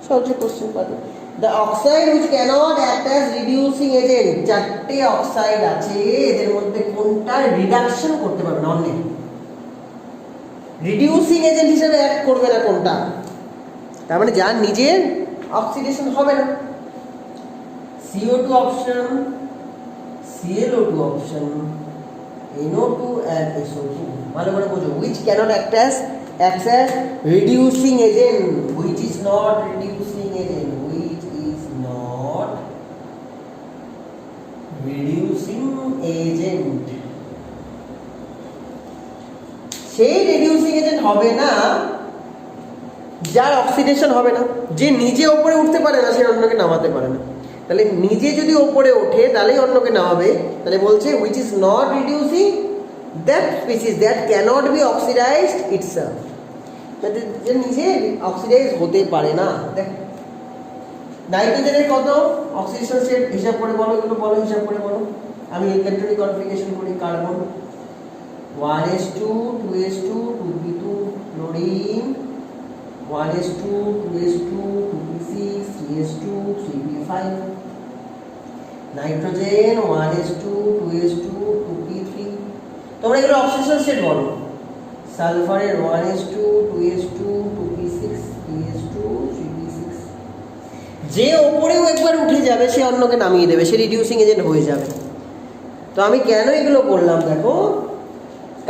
সহজে কোশ্চেন পাবে the oxide which cannot act as reducing agent চারটে অক্সাইড আছে এদের মধ্যে কোনটা রিডাকশন করতে পারবে না অন্য রিডিউসিং এজেন্ট হিসেবে অ্যাক্ট করবে না কোনটা তার মানে যার নিজের অক্সিডেশন হবে না CO2 option ClO2 option NO2 and SO2 ভালো করে বোঝো which cannot act as reducing agent which is not reducing agent which is not reducing agent সেই রিডিউসিং এজেন্ট হবে না যার অক্সিডেশন হবে না যে নিজে উপরে উঠতে পারে না সে অন্যকে নামাতে পারে না তাহলে নিজে যদি উপরে ওঠে তাহলেই অন্যকে নামাবে তাহলে বলছে which is not reducing that species that cannot be oxidized itself যে নিজে অক্সিডাইজ হতে পারে না দেখ নাইট্রোজেনের কত অক্সিডেশন স্টেট হিসাব করে বলো এগুলো বলো হিসাব করে বলো আমি ইলেকট্রনিক কনফিগারেশন করি carbon 1s2 2s2 2p2 chlorine 1s2 2s2 2p6 3s2 3p5 nitrogen 1s2 2s2 2p3 তোমরা এগুলো অক্সিডেশন স্টেট বলো সালফারের 1s2 2s2 2p6 3s2 3p6 যে উপরেও একবার উঠে যাবে সে অন্যকে নামিয়ে দেবে সে রিডিউসিং এজেন্ট হয়ে যাবে তো আমি কেন এগুলো করলাম দেখো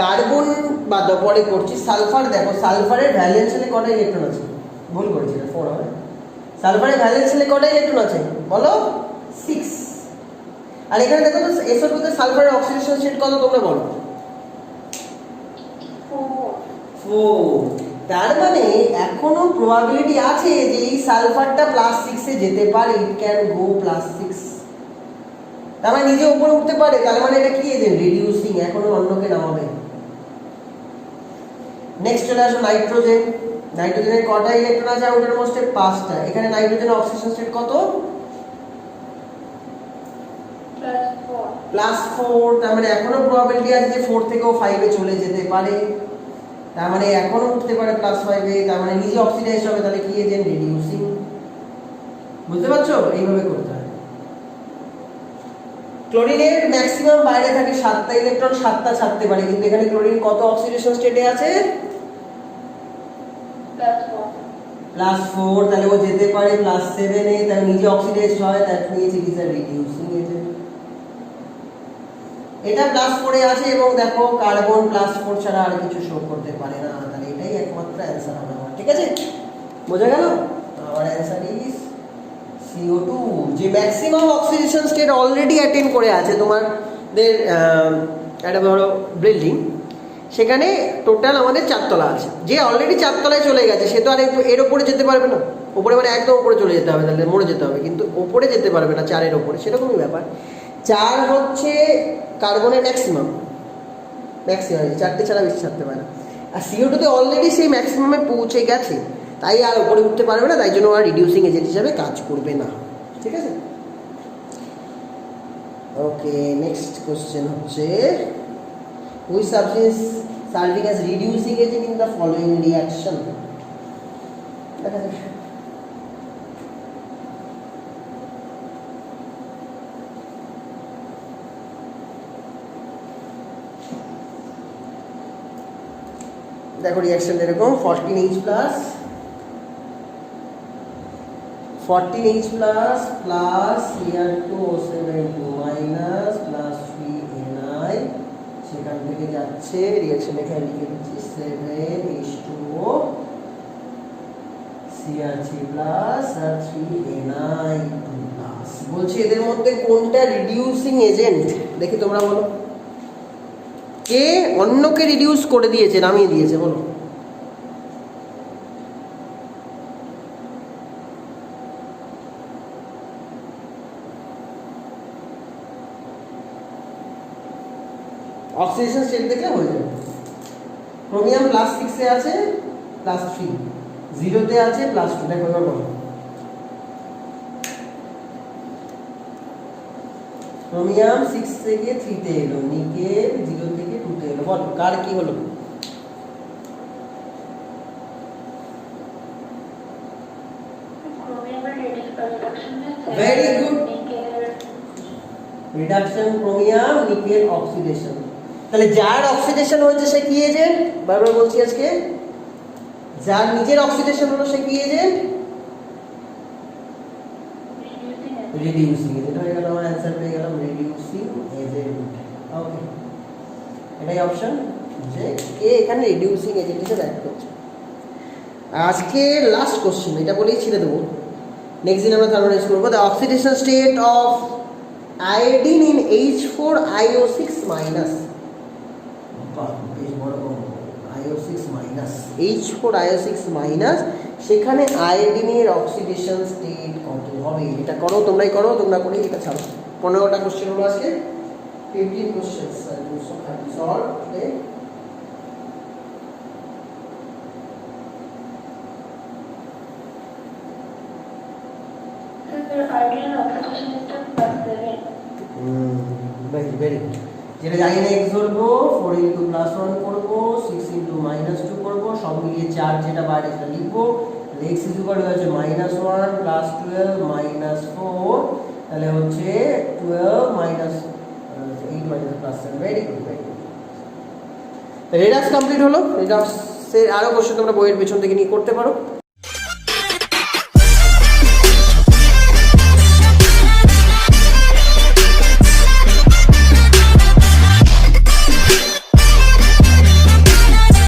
কার্বন বা পরে করছি সালফার দেখো সালফারের ভ্যালেন্স শেলে কটা ইলেকট্রন আছে ভুল করেছি না 4 হবে সালফারের ভ্যালেন্স শেলে কটা ইলেকট্রন আছে বলো 6 আর এখানে দেখো তো SO2 তে সালফারের অক্সিডেশন স্টেট কত তোমরা বলো 4 তার মানে এখনো প্রবাবিলিটি আছে যে এই সালফারটা +6 এ যেতে পারে ইট ক্যান গো +6 তার মানে নিজে উপরে উঠতে পারে তার মানে এটা কি এজেন্ট রিডিউসিং এখনো অন্যকে নামাবে নেক্সট চলে আসো নাইট্রোজেন নাইট্রোজেনের কটা ইলেকট্রন আছে আউটার মোস্টে 5টা এখানে নাইট্রোজেনের অক্সিডেশন স্টেট কত +4 তার মানে এখনো প্রবাবিলিটি আছে যে 4 থেকেও 5 এ চলে যেতে পারে তার মানে এখনো উঠতে পারে +5 এ তার মানে নিজে অক্সিডাইজ হবে তাহলে কি এজেন্ট রিডিউসিং বুঝতে পারছো এইভাবে করতে হয় ক্লোরিনের ম্যাক্সিমাম বাইরে থাকে 7টা ইলেকট্রন 7টা ছাড়তে পারে কিন্তু এখানে ক্লোরিন কত অক্সিডেশন স্টেটে আছে +4 তাহলে ও যেতে পারে +7 এ তাহলে নিজে অক্সিডাইজ হয় that means it is a reducing agent এটা +4 এ আছে এবং দেখো কার্বন +4 ছাড়া আর কিছু শো করতে পারে না, তাহলে এটাই একমাত্র অ্যান্সার হবে আমার। ঠিক আছে, বোঝা গেল? আমার অ্যান্সার ইজ CO2, যে maximum oxidation state already attend করে আছে তোমাদের একটা বড় বিল্ডিং, সেখানে টোটাল আমাদের 4 তলা আছে। যে অলরেডি 4 তলায় চলে গেছে সে তো আর এর ওপরে যেতে পারবে না, ওপরে মানে একদম ওপরে চলে যেতে হবে, তাহলে মরে যেতে হবে, কিন্তু ওপরে যেতে পারবে না 4-এর ওপরে, সেরকমই ব্যাপার। 4 হচ্ছে কার্বনের ম্যাক্সিমাম, 4টে ছাড়া বেশি ছাড়তে পারে না। আর CO2 তে অলরেডি সেই ম্যাক্সিমামে পৌঁছে গেছে, তাই আর উপরে উঠতে পারবে না, তাই জন্য আর রিডিউসিং এজেন্ট হিসাবে কাজ করবে না। ঠিক আছে, ওকে। নেক্সট কোশ্চেন হচ্ছে which substance serving as reducing agent in the following reaction? দেখা যাক। দেখো রিঅ্যাকশন এরকম 14H plus 14H plus plus Cr2O7 minus plus 3Ni, সেখান থেকে যাচ্ছে রিঅ্যাকশন এখানে লিখে দিচ্ছি 7H2O Cr3 plus আর 3Ni plus। বলছি এদের মধ্যে কোনটা রিডিউসিং এজেন্ট, দেখি তোমরা বলো। কে অন্যকে রিডিউস করে দিয়েছে, নামিয়ে দিয়েছে, বলো। অক্সিডেশন স্টেট দেখলে হয়ে যাবে। ক্রোমিয়াম +6 এ আছে +3, 0 তে আছে +2, দেখো এবার বলো। ক্রোমিয়াম 6 থেকে 3 তে এলো, নিকেল 0 থেকে 2 তে এলো, বলো কার কি হলো? Very good. Reduction chromium nickel oxidation. তাহলে যার অক্সিডেশন হয়েছে সে কি এজেন্ট, বারবার বলছি আজকে, যার নিজের অক্সিডেশন হলো সে কি এজেন্ট? রিডিউসিং এজেন্ট হয়ে গেল। আমার অ্যান্সার পেয়ে গেলাম রিডিউসিং এজেন্ট। ওকে, এটাই অপশন, যে কে এখানে রিডিউসিং এজেন্ট হিসেবে অ্যাক্ট করছে। আজকে লাস্ট কোশ্চেন, এটা বলেই ছেড়ে দেবো, নেক্সট দিন আমরা থার্মোলাইজ করবো। The oxidation state of iodine in H4IO6 minus, H4IO6 minus, সেখানে আয়োডিনের অক্সিডেশন স্টেট কত হবে? এটা করো, তোমরাই করো, তোমরা করে এটা ছাড়ো। 15টা কোশ্চেন হলো আজকে, 15 questions solve today. Very good. যেটা জানি না x ধরবো, 4 × +1 করবো, 6 × -2 করবো, সব মিলিয়ে 4 যেটা বাইরে সেটা লিখবো। x = হচ্ছে -1 + 12 - 4, তাহলে হচ্ছে 12 - 8 - +7। Very good, very good. Redox complete হলো। রেডাক্সের আরো কোশ্চেন তোমরা বইয়ের পেছন থেকে নিয়ে করতে পারো।